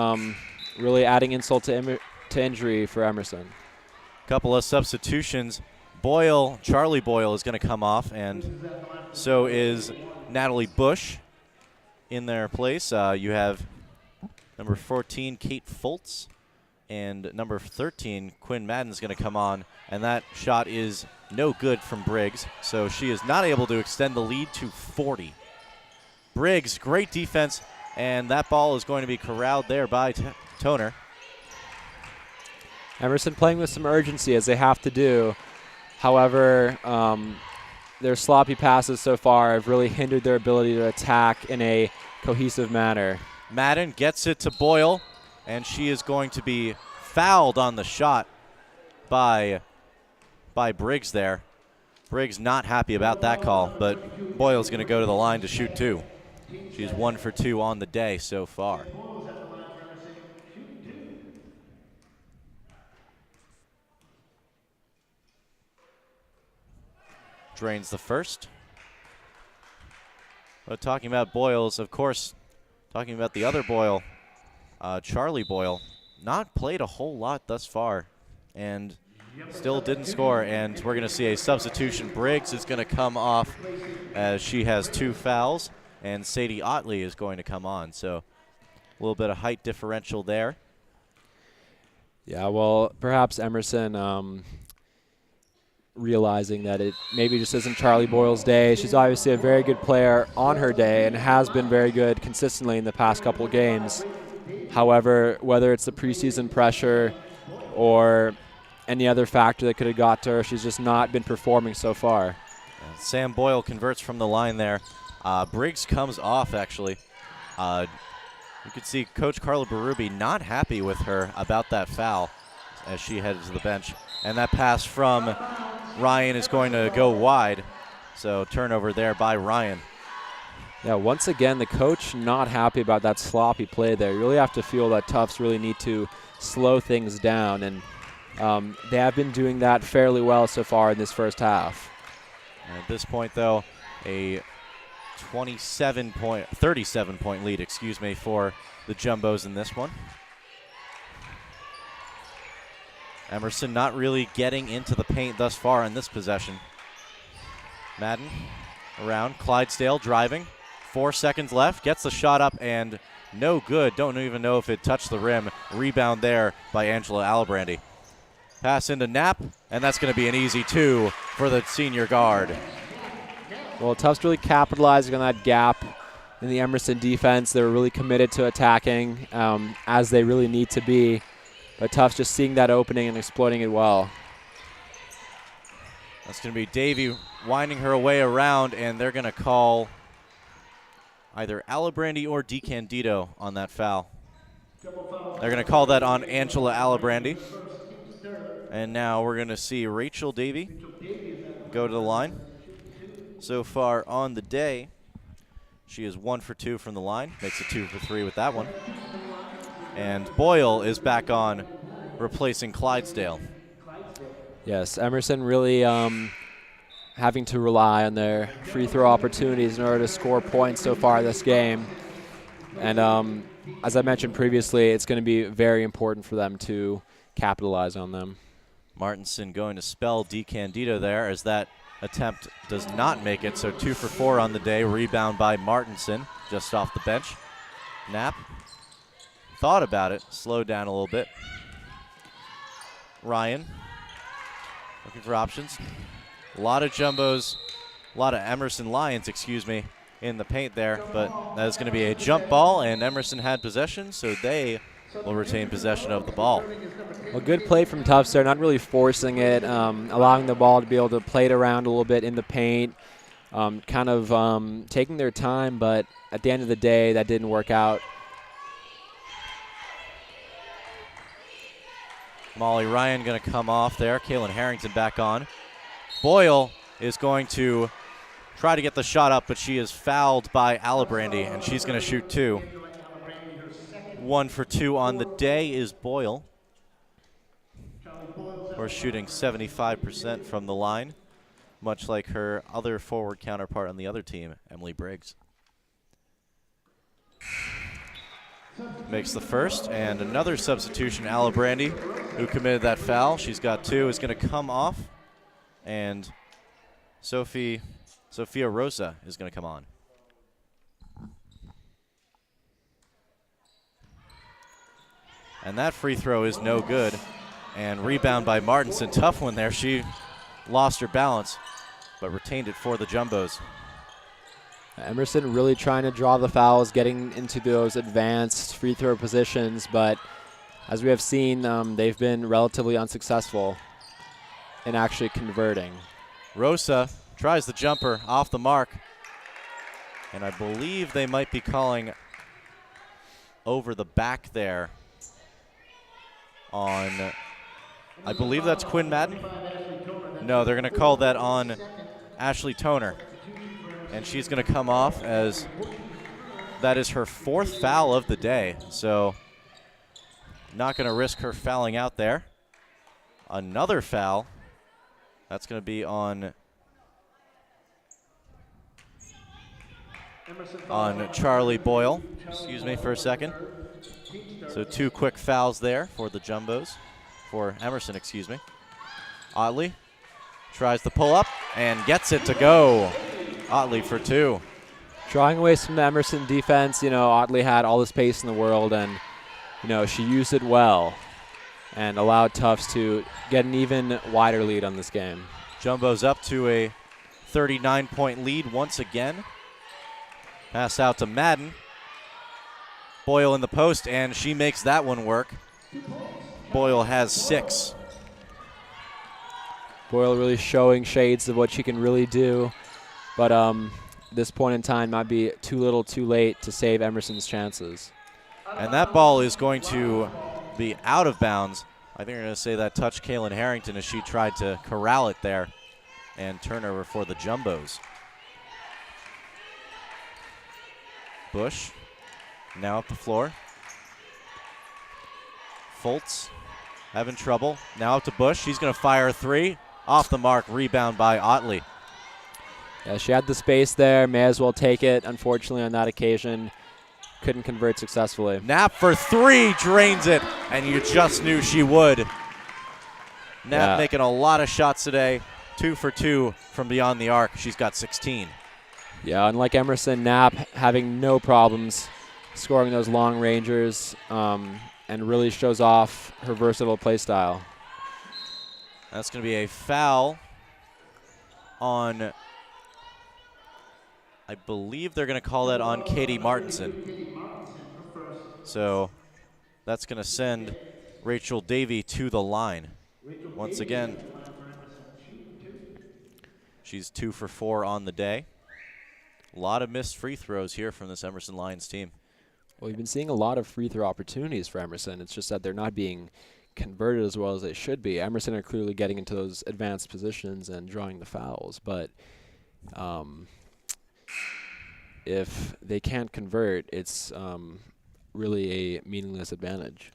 really adding insult to injury for Emerson. Couple of substitutions. Boyle, Charlie Boyle is going to come off, and so is Natalie Bush in their place. You have number 14, Kate Foltz, and number 13, Quinn Madden is going to come on, and that shot is no good from Briggs, so she is not able to extend the lead to 40. Briggs, great defense, and that ball is going to be corralled there by Toner. Emerson playing with some urgency, as they have to do. However, their sloppy passes so far have really hindered their ability to attack in a cohesive manner. Madden gets it to Boyle, and she is going to be fouled on the shot by Briggs there. Briggs not happy about that call, but Boyle's going to go to the line to shoot 2. She's 1 for 2 on the day so far. Drains the first. But talking about Boyles, of course, talking about the other Boyle, Charlie Boyle, not played a whole lot thus far and still didn't score. And we're going to see a substitution. Briggs is going to come off as she has 2 fouls, and Sadie Otley is going to come on. So a little bit of height differential there. Yeah, well, perhaps Emerson realizing that it maybe just isn't Charlie Boyle's day. She's obviously a very good player on her day and has been very good consistently in the past couple games. However, whether it's the preseason pressure or any other factor that could have got to her, she's just not been performing so far. Sam Boyle converts from the line there. Briggs comes off, actually. You could see Coach Carla Berube not happy with her about that foul as she headed to the bench. And that pass from Ryan is going to go wide. So turnover there by Ryan. Yeah, once again, the coach not happy about that sloppy play there. You really have to feel that Tufts really need to slow things down, and they have been doing that fairly well so far in this first half. And at this point, though, a 37-point lead, excuse me, for the Jumbos in this one. Emerson not really getting into the paint thus far in this possession. Madden around, Clydesdale driving. 4 seconds left, gets the shot up and no good. Don't even know if it touched the rim. Rebound there by Angela Alibrandi. Pass into Knapp, and that's going to be an easy 2 for the senior guard. Well, Tufts really capitalizing on that gap in the Emerson defense. They were really committed to attacking as they really need to be. But Tufts just seeing that opening and exploiting it well. That's going to be Davy winding her way around, and they're going to call either Alibrandi or DiCandido on that foul. They're going to call that on Angela Alibrandi. And now we're going to see Rachel Davy go to the line. So far on the day, she is 1 for 2 from the line. Makes it 2 for 3 with that one. And Boyle is back on, replacing Clydesdale. Yes, Emerson really having to rely on their free throw opportunities in order to score points so far this game. And as I mentioned previously, it's going to be very important for them to capitalize on them. Martinson going to spell DiCandido there as that attempt does not make it. So 2 for 4 on the day. Rebound by Martinson just off the bench. Knapp thought about it, slowed down a little bit. Ryan looking for options. A lot of Jumbos, a lot of Emerson Lions, excuse me, in the paint there, but that is going to be a jump ball, and Emerson had possession, so they will retain possession of the ball. Well, good play from Tufts there, not really forcing it, allowing the ball to be able to play it around a little bit in the paint, kind of taking their time, but at the end of the day, that didn't work out. Molly Ryan going to come off there. Kaylin Harrington back on. Boyle is going to try to get the shot up, but she is fouled by Alibrandi, and she's going to shoot 2. 1 for 2 on the day is Boyle. We're shooting 75% from the line, much like her other forward counterpart on the other team, Emily Briggs. Makes the first, and another substitution, Alibrandi, who committed that foul. She's got 2, is going to come off, and Sophia Rosa is going to come on. And that free throw is no good, and rebound by Martinson. Tough one there. She lost her balance, but retained it for the Jumbos. Emerson really trying to draw the fouls, getting into those advanced free throw positions, but as we have seen, they've been relatively unsuccessful in actually converting. Rosa tries the jumper off the mark, and I believe they might be calling over the back there on, I believe that's Quinn Madden. No, they're going to call that on Ashley Toner. And she's going to come off as that is her 4th foul of the day. So not going to risk her fouling out there. Another foul. That's going to be on Charlie Boyle. Excuse me for a second. So 2 quick fouls there for the Jumbos. For Emerson, excuse me. Otley tries the pull up and gets it to go. Otley for 2. Drawing away from the Emerson defense, Otley had all the space in the world, and, she used it well and allowed Tufts to get an even wider lead on this game. Jumbo's up to a 39-point lead once again. Pass out to Madden. Boyle in the post, and she makes that one work. Boyle has 6. Boyle really showing shades of what she can really do. But this point in time might be too little too late to save Emerson's chances. And that ball is going to be out of bounds. I think they're going to say that touched Kaylin Harrington as she tried to corral it there, and turnover for the Jumbos. Bush now up the floor. Foltz having trouble. Now up to Bush. She's going to fire a 3. Off the mark. Rebound by Otley. Yeah, she had the space there, may as well take it. Unfortunately, on that occasion, couldn't convert successfully. Knapp for 3, drains it, and you just knew she would. Knapp making a lot of shots today, 2 for 2 from beyond the arc. She's got 16. Yeah, unlike Emerson, Knapp having no problems scoring those long rangers, and really shows off her versatile play style. That's going to be a foul on, I believe they're going to call that on Katie Martinson. So that's going to send Rachel Davey to the line. Once again, she's 2 for 4 on the day. A lot of missed free throws here from this Emerson Lions team. Well, we've been seeing a lot of free throw opportunities for Emerson. It's just that they're not being converted as well as they should be. Emerson are clearly getting into those advanced positions and drawing the fouls, but if they can't convert, it's really a meaningless advantage.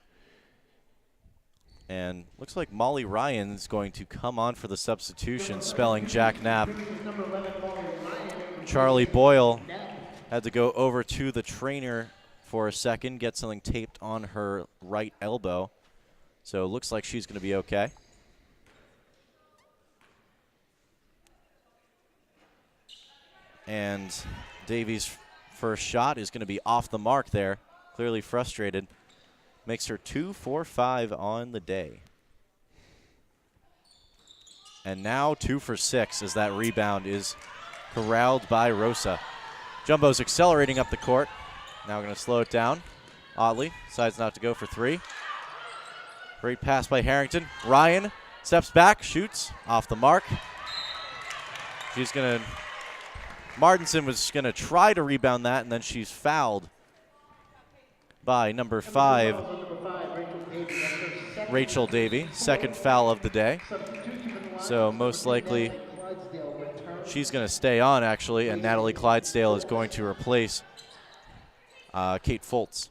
And looks like Molly Ryan is going to come on for the substitution, spelling Jack Knapp. Charlie Boyle had to go over to the trainer for a second, get something taped on her right elbow. So it looks like she's going to be okay. And Davies' first shot is going to be off the mark there. Clearly frustrated. Makes her 2 for 5 on the day. And now 2 for 6 as that rebound is corralled by Rosa. Jumbo's accelerating up the court. Now we're going to slow it down. Otley decides not to go for 3. Great pass by Harrington. Ryan steps back, shoots off the mark. She's going to, Martinson was going to try to rebound that, and then she's fouled by number 5, Rachel Davey. Second foul of the day. So most likely she's going to stay on, actually, and Natalie Clydesdale is going to replace Kate Foltz.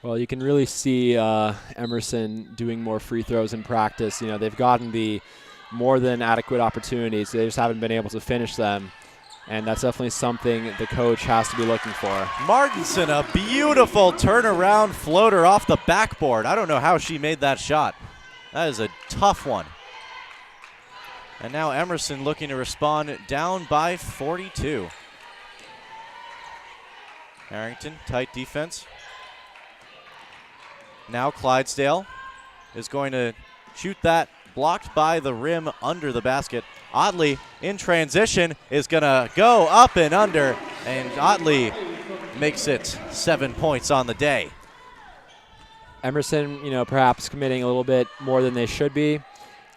Well, you can really see Emerson doing more free throws in practice. You know, they've gotten the more than adequate opportunities. They just haven't been able to finish them. And that's definitely something the coach has to be looking for. Martinson, a beautiful turnaround floater off the backboard. I don't know how she made that shot. That is a tough one. And now Emerson looking to respond, down by 42. Harrington, tight defense. Now Clydesdale is going to shoot that, blocked by the rim under the basket. Otley in transition is going to go up and under, and Otley makes it 7 points on the day. Emerson, you know, perhaps committing a little bit more than they should be.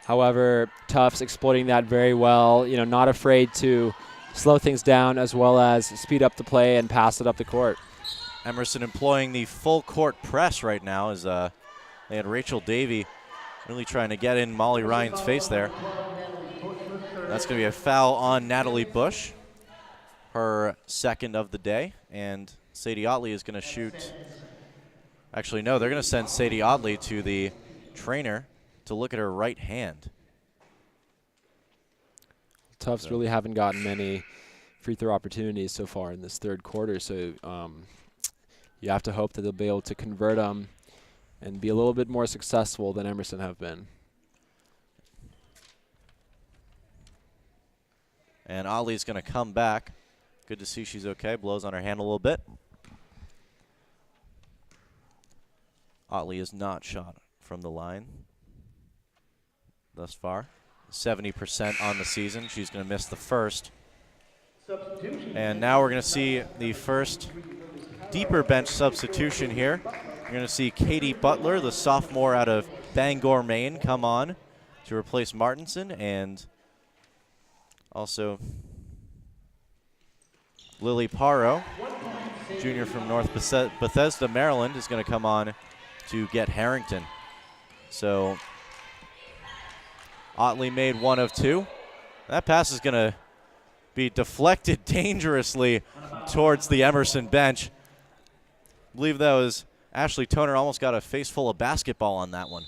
However, Tufts exploiting that very well, you know, not afraid to slow things down as well as speed up the play and pass it up the court. Emerson employing the full court press right now as they had Rachel Davey really trying to get in Molly Ryan's face there. That's going to be a foul on Natalie Bush, her second of the day, and Sadie Otley is going to shoot. Actually, no, they're going to send Sadie Otley to the trainer to look at her right hand. Tufts really haven't gotten many free throw opportunities so far in this third quarter, so you have to hope that they'll be able to convert them and be a little bit more successful than Emerson have been. And Otley's going to come back. Good to see she's okay. Blows on her hand a little bit. Otley is not shot from the line thus far. 70% on the season. She's going to miss the first. And now we're going to see the first deeper bench substitution here. You're going to see Katie Butler, the sophomore out of Bangor, Maine, come on to replace Martinson, and also Lily Paro, junior from North Bethesda, Maryland, is going to come on to get Harrington. So Otley made 1 of 2. That pass is going to be deflected dangerously towards the Emerson bench. I believe that was Ashley Toner, almost got a face full of basketball on that one.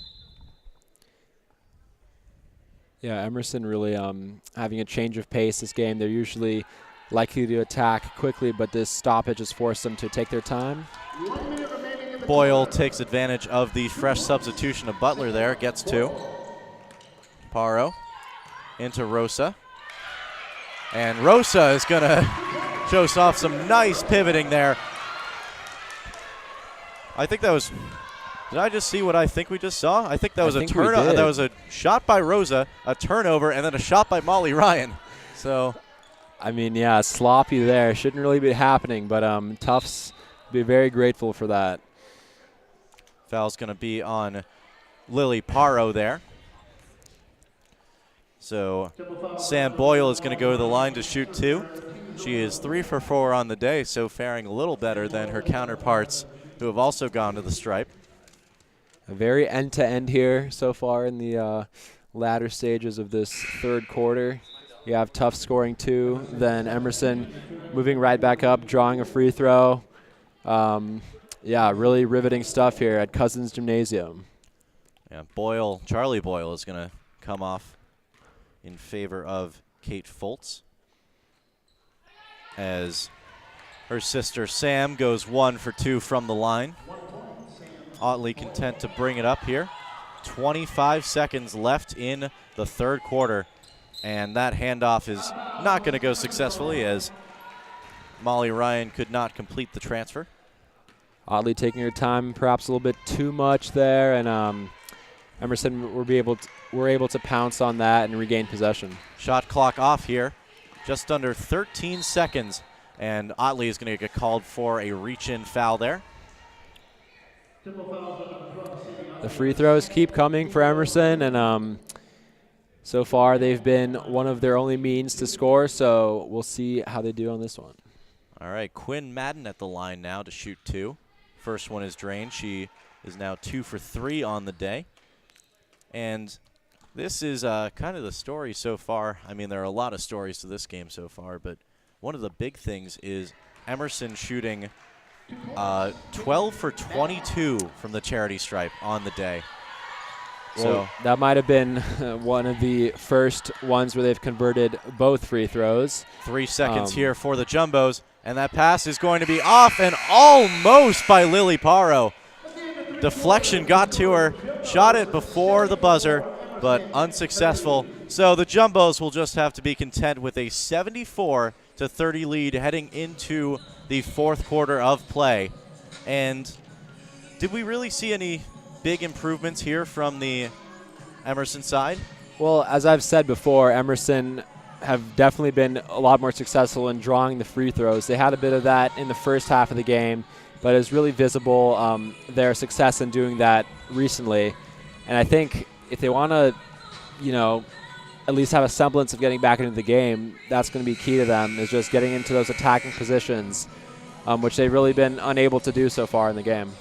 Yeah, Emerson really having a change of pace this game. They're usually likely to attack quickly, but this stoppage has forced them to take their time. Boyle takes advantage of the fresh substitution of Butler there, gets 2. Paro into Rosa. And Rosa is going to show us off some nice pivoting there. I think that was, did I just see what I think we just saw? I think that was a turnover. That was a shot by Rosa, a turnover, and then a shot by Molly Ryan. So, I mean, yeah, sloppy there. Shouldn't really be happening, but Tufts be very grateful for that. Foul's going to be on Lily Paro there. So Sam Boyle is going to go to the line to shoot 2. She is 3 for 4 on the day, so faring a little better than her counterparts who have also gone to the stripe. A very end-to-end here so far in the latter stages of this third quarter. You have Tufts scoring 2, then Emerson moving right back up, drawing a free throw. Yeah, really riveting stuff here at Cousins Gymnasium. Yeah, Charlie Boyle is going to come off in favor of Kate Foltz, as her sister Sam goes 1 for 2 from the line. Otley content to bring it up here. 25 seconds left in the third quarter, and that handoff is not going to go successfully as Molly Ryan could not complete the transfer. Otley taking her time perhaps a little bit too much there, and Emerson were able to pounce on that and regain possession. Shot clock off here, just under 13 seconds, and Otley is going to get called for a reach-in foul there. The free throws keep coming for Emerson, and so far they've been one of their only means to score, so we'll see how they do on this one. All right, Quinn Madden at the line now to shoot 2. First one is drained. She is now 2 for 3 on the day. And this is kind of the story so far. I mean, there are a lot of stories to this game so far, but one of the big things is Emerson shooting 12 for 22 from the charity stripe on the day. Well, that might have been one of the first ones where they've converted both free throws. 3 seconds here for the Jumbos, and that pass is going to be off and almost by Lily Paro. Deflection got to her, shot it before the buzzer, but unsuccessful. So the Jumbos will just have to be content with a 74-30 lead heading into the fourth quarter of play. And did we really see any big improvements here from the Emerson side? Well, as I've said before, Emerson have definitely been a lot more successful in drawing the free throws. They had a bit of that in the first half of the game, but it's really visible their success in doing that recently. And I think if they want to, at least have a semblance of getting back into the game, that's going to be key to them, is just getting into those attacking positions, which they've really been unable to do so far in the game.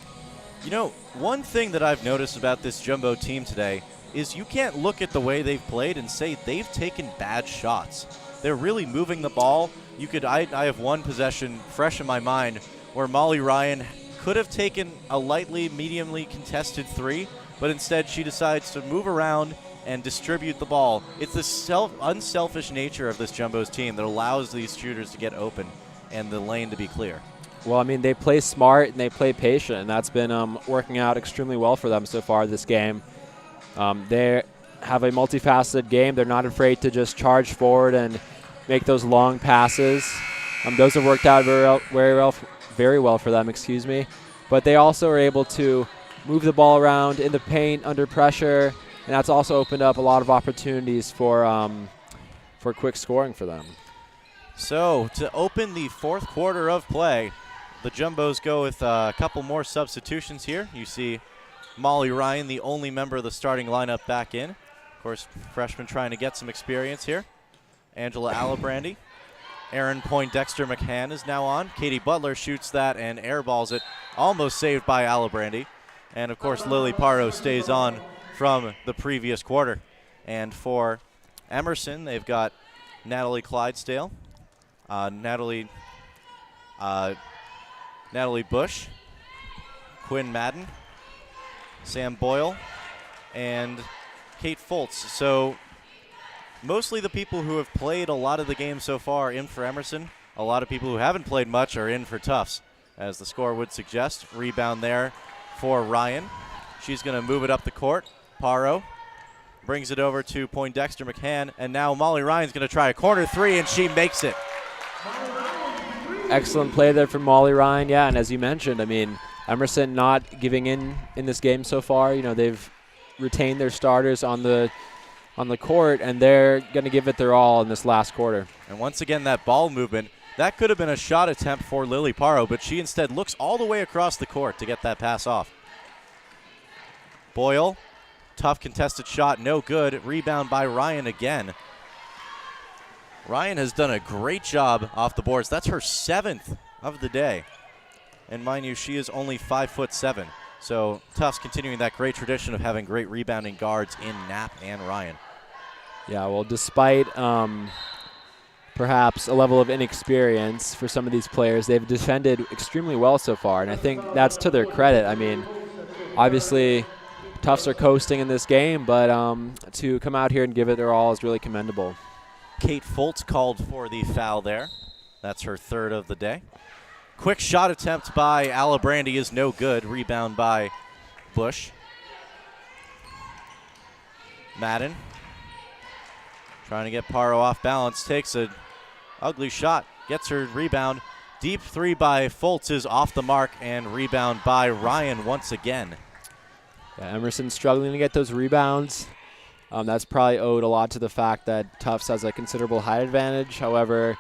One thing that I've noticed about this Jumbo team today is you can't look at the way they've played and say they've taken bad shots. They're really moving the ball. I have one possession fresh in my mind where Molly Ryan could have taken a lightly, mediumly contested 3, but instead she decides to move around and distribute the ball. It's the unselfish nature of this Jumbo's team that allows these shooters to get open and the lane to be clear. Well, I mean, they play smart and they play patient, and that's been working out extremely well for them so far this game. They have a multifaceted game. They're not afraid to just charge forward and make those long passes. Those have worked out very well for them, But they also are able to move the ball around in the paint under pressure, and that's also opened up a lot of opportunities for quick scoring for them. So to open the fourth quarter of play, the Jumbos go with a couple more substitutions here. You see Molly Ryan, the only member of the starting lineup, back in. Of course, freshman trying to get some experience here. Angela Alibrandi. Erin Poindexter McCann is now on. Katie Butler shoots that and airballs it, almost saved by Alibrandi. And, of course, Lily Paro stays on from the previous quarter. And for Emerson, they've got Natalie Clydesdale, Natalie Bush, Quinn Madden, Sam Boyle, and Kate Foltz. So mostly the people who have played a lot of the games so far in for Emerson. A lot of people who haven't played much are in for Tufts, as the score would suggest. Rebound there for Ryan. She's going to move it up the court. Paro brings it over to Poindexter McCann, and now Molly Ryan's going to try a corner three, and she makes it. Excellent play there from Molly Ryan. Yeah, and as you mentioned, I mean, Emerson not giving in this game so far. You know, they've retained their starters on the court, and they're going to give it their all in this last quarter. And once again, that ball movement, that could have been a shot attempt for Lily Paro, but she instead looks all the way across the court to get that pass off. Boyle, tough contested shot, no good. Rebound by Ryan again. Ryan has done a great job off the boards. That's her 7th of the day. And mind you, she is only 5'7". So Tufts continuing that great tradition of having great rebounding guards in Knapp and Ryan. Yeah, well, despite perhaps a level of inexperience for some of these players, they've defended extremely well so far, and I think that's to their credit. I mean, obviously, Tufts are coasting in this game, but to come out here and give it their all is really commendable. Kate Foltz called for the foul there. That's her 3rd of the day. Quick shot attempt by Alibrandi is no good. Rebound by Bush. Madden trying to get Paro off balance. Takes an ugly shot. Gets her rebound. Deep three by Foltz is off the mark, and rebound by Ryan once again. Yeah, Emerson struggling to get those rebounds. That's probably owed a lot to the fact that Tufts has a considerable height advantage. However,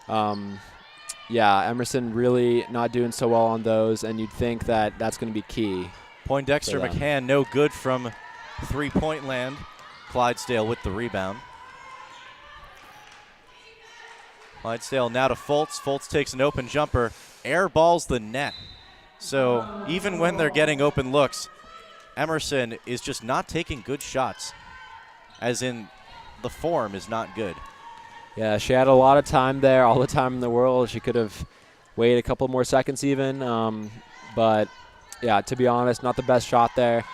yeah, Emerson really not doing so well on those, and you'd think that that's going to be key. Poindexter McCann, no good from three-point land. Clydesdale with the rebound. Clydesdale now to Foltz. Foltz takes an open jumper, airballs the net. So even when they're getting open looks, Emerson is just not taking good shots, as in the form is not good. Yeah, she had a lot of time there, all the time in the world. She could have waited a couple more seconds even. But, yeah, to be honest, not the best shot there.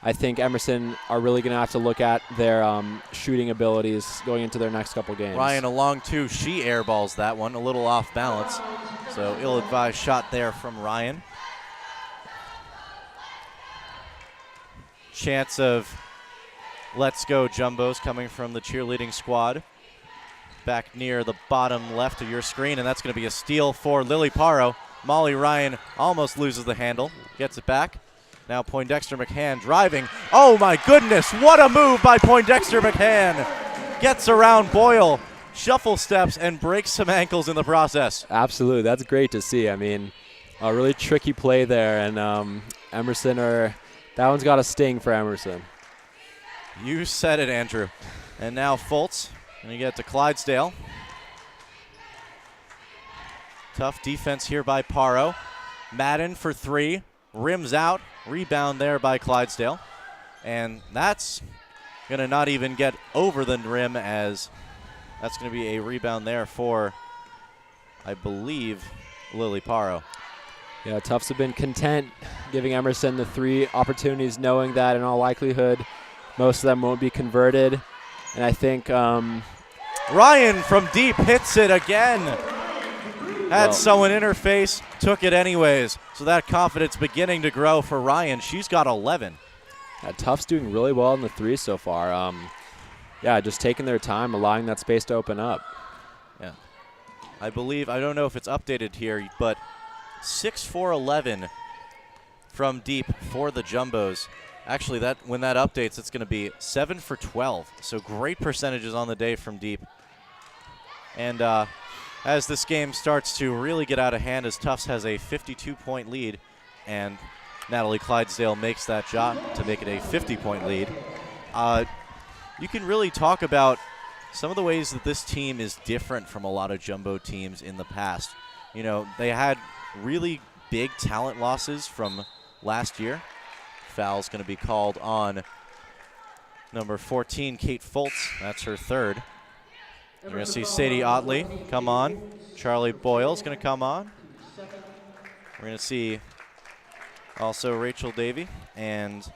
I think Emerson are really going to have to look at their shooting abilities going into their next couple games. Ryan along two. She airballs that one, a little off balance. So ill-advised shot there from Ryan. Chance of let's go Jumbos coming from the cheerleading squad. Back near the bottom left of your screen, and that's going to be a steal for Lily Paro. Molly Ryan almost loses the handle, gets it back. Now Poindexter McCann driving. Oh my goodness, what a move by Poindexter McCann. Gets around Boyle, shuffle steps, and breaks some ankles in the process. Absolutely, that's great to see. I mean, a really tricky play there, and Emerson that one's got a sting for Emerson. You said it, Andrew. And now Foltz, and you get to Clydesdale. Tough defense here by Paro. Madden for three, rims out, rebound there by Clydesdale. And that's going to not even get over the rim, as that's going to be a rebound there for, I believe, Lily Paro. Yeah, Tufts have been content giving Emerson the 3 opportunities, knowing that in all likelihood most of them won't be converted. And I think Ryan from deep hits it again. Had someone in her face, took it anyways. So that confidence beginning to grow for Ryan. She's got 11. Yeah, Tufts doing really well in the 3 so far. Yeah, just taking their time, allowing that space to open up. Yeah. I believe, I don't know if it's updated here, but 6-4-11 from deep for the Jumbos. Actually, when that updates, it's going to be 7 for 12. So great percentages on the day from deep. And as this game starts to really get out of hand, as Tufts has a 52-point lead, and Natalie Clydesdale makes that shot to make it a 50-point lead, you can really talk about some of the ways that this team is different from a lot of Jumbo teams in the past. You know, they had really big talent losses from last year. Foul's going to be called on number 14, Kate Foltz. That's her 3rd. We're going to see Sadie Otley come on. Charlie Boyle's going to come on. We're going to see also Rachel Davey and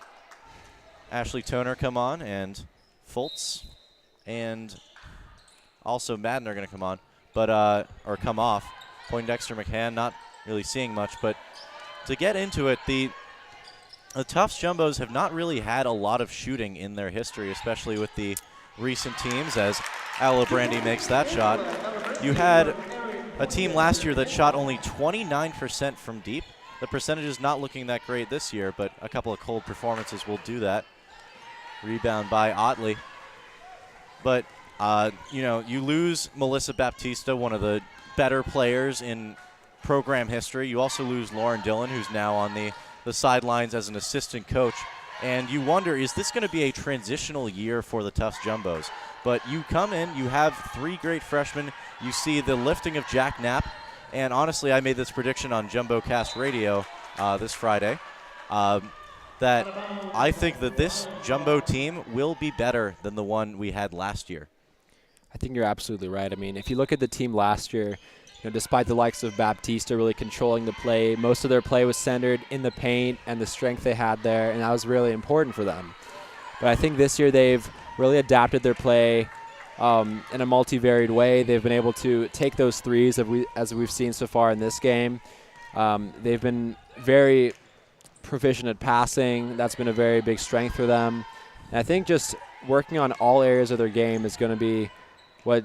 Ashley Toner come on, and Foltz and also Madden are going to come on, but or come off. Poindexter McCann not really seeing much, but to get into it, the Tufts Jumbos have not really had a lot of shooting in their history, especially with the recent teams, as Alibrandi makes that shot. You had a team last year that shot only 29% from deep. The percentage is not looking that great this year, but a couple of cold performances will do that. Rebound by Otley. But, you lose Melissa Baptista, one of the better players in program history. You also lose Lauren Dillon, who's now on the sidelines as an assistant coach. And you wonder, is this going to be a transitional year for the Tufts Jumbos? But you come in, you have 3 great freshmen. You see the lifting of Jack Knapp. And honestly, I made this prediction on JumboCast Radio this Friday, that I think that this Jumbo team will be better than the one we had last year. I think you're absolutely right. I mean, if you look at the team last year, despite the likes of Baptista really controlling the play, most of their play was centered in the paint and the strength they had there, and that was really important for them. But I think this year they've really adapted their play in a multivariate way. They've been able to take those threes as we've seen so far in this game. They've been very proficient at passing. That's been a very big strength for them. And I think just working on all areas of their game is going to be what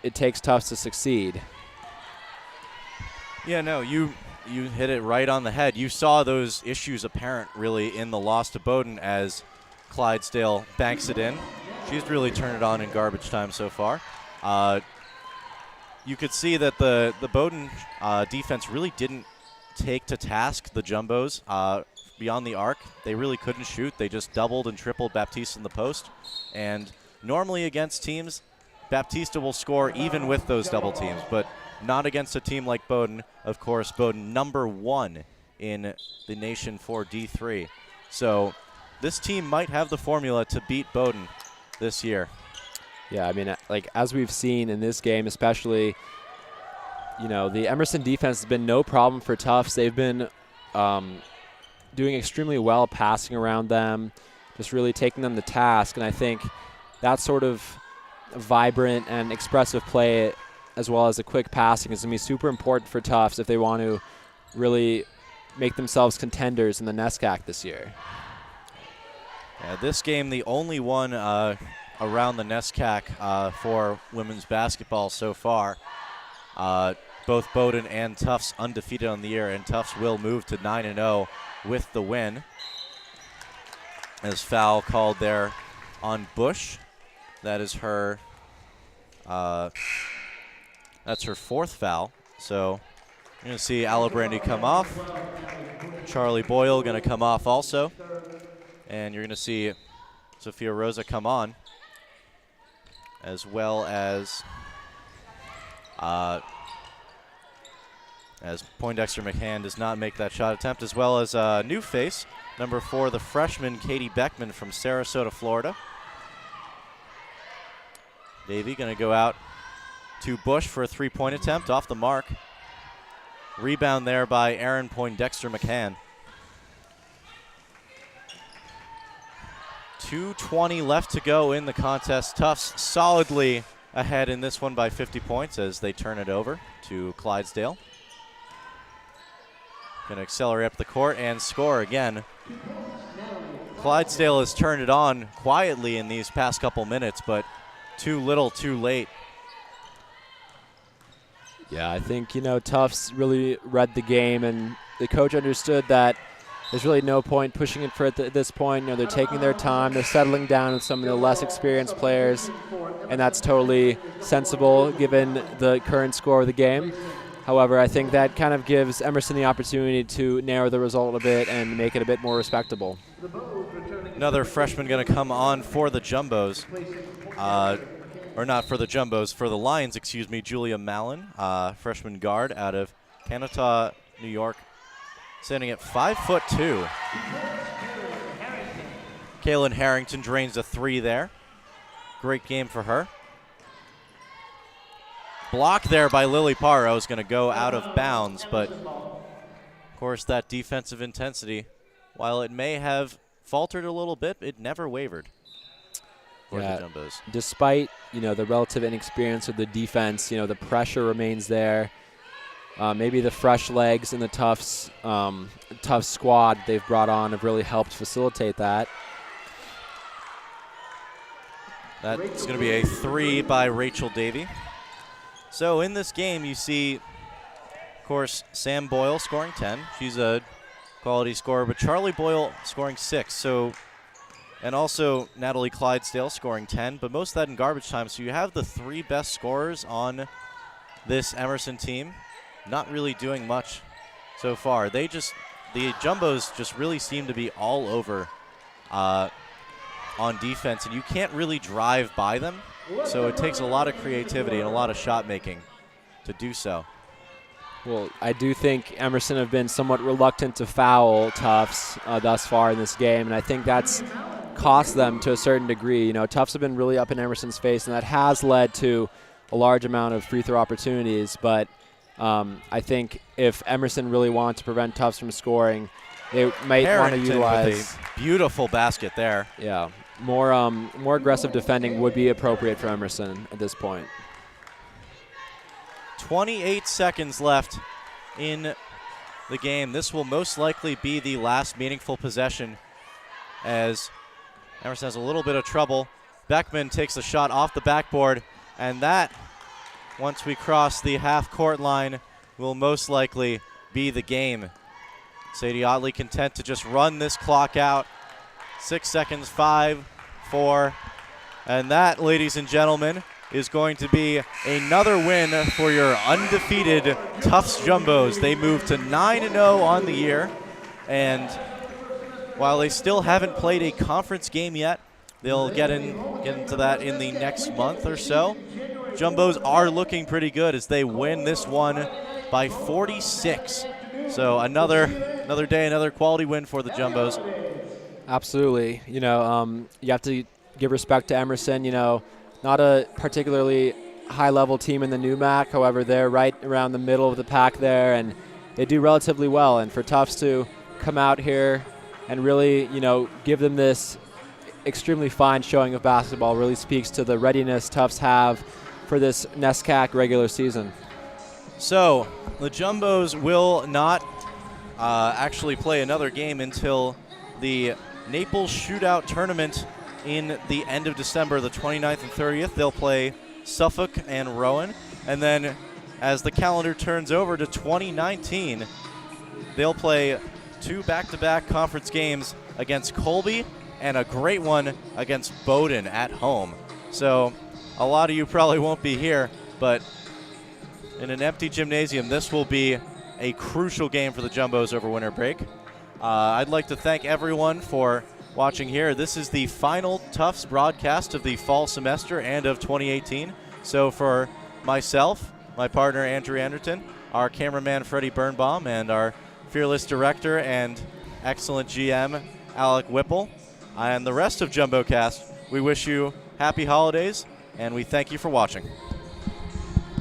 it takes Tufts to succeed. Yeah, no, you hit it right on the head. You saw those issues apparent really in the loss to Bowdoin as Clydesdale banks it in. She's really turned it on in garbage time so far. You could see that the Bowdoin defense really didn't take to task the Jumbos beyond the arc. They really couldn't shoot. They just doubled and tripled Baptista in the post. And normally against teams, Baptista will score even with those double teams, but not against a team like Bowdoin. Of course, Bowdoin #1 in the nation for D3. So this team might have the formula to beat Bowdoin this year. Yeah, I mean, like as we've seen in this game, especially, the Emerson defense has been no problem for Tufts. They've been doing extremely well passing around them, just really taking them to task. And I think that sort of vibrant and expressive play, as well as the quick passing, is going to be super important for Tufts if they want to really make themselves contenders in the NESCAC this year. Yeah, this game, the only one around the NESCAC for women's basketball so far. Both Bowdoin and Tufts undefeated on the year, and Tufts will move to 9-0 with the win. As foul called there on Bush. That is her. That's her 4th foul. So you're going to see Alibrandi come off. Charlie Boyle going to come off also. And you're going to see Sophia Rosa come on, as well as Poindexter McCann does not make that shot attempt, as well as a new face, number 4, the freshman Katie Beckman from Sarasota, Florida. Davey going to go out to Bush for a 3-point attempt off the mark. Rebound there by Aaron Poindexter McCann. 2:20 left to go in the contest. Tufts solidly ahead in this one by 50 points as they turn it over to Clydesdale. Going to accelerate up the court and score again. Clydesdale has turned it on quietly in these past couple minutes, but too little, too late. Yeah, I think, Tufts really read the game, and the coach understood that there's really no point pushing it for at this point. They're taking their time. They're settling down with some of the less experienced players, and that's totally sensible given the current score of the game. However, I think that kind of gives Emerson the opportunity to narrow the result a bit and make it a bit more respectable. Another freshman going to come on for the Jumbos. Or not for the Jumbos, for the Lions, Julia Mallon, freshman guard out of Kanata, New York, standing at 5'2". Kaylin Harrington drains a 3 there. Great game for her. Block there by Lily Paro is going to go out of bounds, but of course that defensive intensity, while it may have faltered a little bit, it never wavered. for the Jumbos. Despite, the relative inexperience of the defense, the pressure remains there. Maybe the fresh legs in the Tufts squad they've brought on have really helped facilitate that. That's going to be a 3 by Rachel Davey. So in this game, you see, of course, Sam Boyle scoring 10. She's a quality scorer, but Charlie Boyle scoring 6. And also Natalie Clydesdale scoring 10, but most of that in garbage time. So you have the 3 best scorers on this Emerson team not really doing much so far. The Jumbos just really seem to be all over on defense, and you can't really drive by them. So it takes a lot of creativity and a lot of shot making to do so. Well, I do think Emerson have been somewhat reluctant to foul Tufts thus far in this game, and I think that's cost them to a certain degree. Tufts have been really up in Emerson's face, and that has led to a large amount of free throw opportunities. But I think if Emerson really wants to prevent Tufts from scoring, they might want to utilize with a beautiful basket there. Yeah, more aggressive defending would be appropriate for Emerson at this point. 28 seconds left in the game. This will most likely be the last meaningful possession as Emerson has a little bit of trouble. Beckman takes the shot off the backboard, and that, once we cross the half-court line, will most likely be the game. Sadie Otley content to just run this clock out. 6 seconds, 5, 4, and that, ladies and gentlemen, is going to be another win for your undefeated Tufts Jumbos. They move to 9-0 on the year, and while they still haven't played a conference game yet, they'll get into that in the next month or so. Jumbos are looking pretty good as they win this one by 46. So another day, another quality win for the Jumbos. Absolutely. You have to give respect to Emerson. Not a particularly high-level team in the NUMAC. However, they're right around the middle of the pack there, and they do relatively well. And for Tufts to come out here and really, give them this extremely fine showing of basketball really speaks to the readiness Tufts have for this NESCAC regular season. So the Jumbos will not actually play another game until the Naples Shootout Tournament in the end of December, the 29th and 30th. They'll play Suffolk and Rowan. And then as the calendar turns over to 2019, they'll play 2 back-to-back conference games against Colby and a great one against Bowdoin at home. So a lot of you probably won't be here, but in an empty gymnasium, this will be a crucial game for the Jumbos over winter break. I'd like to thank everyone for watching here. This is the final Tufts broadcast of the fall semester and of 2018. So for myself, my partner Andrew Anderton, our cameraman Freddie Birnbaum, and our fearless director and excellent GM Alec Whipple, and the rest of JumboCast, we wish you happy holidays, and we thank you for watching.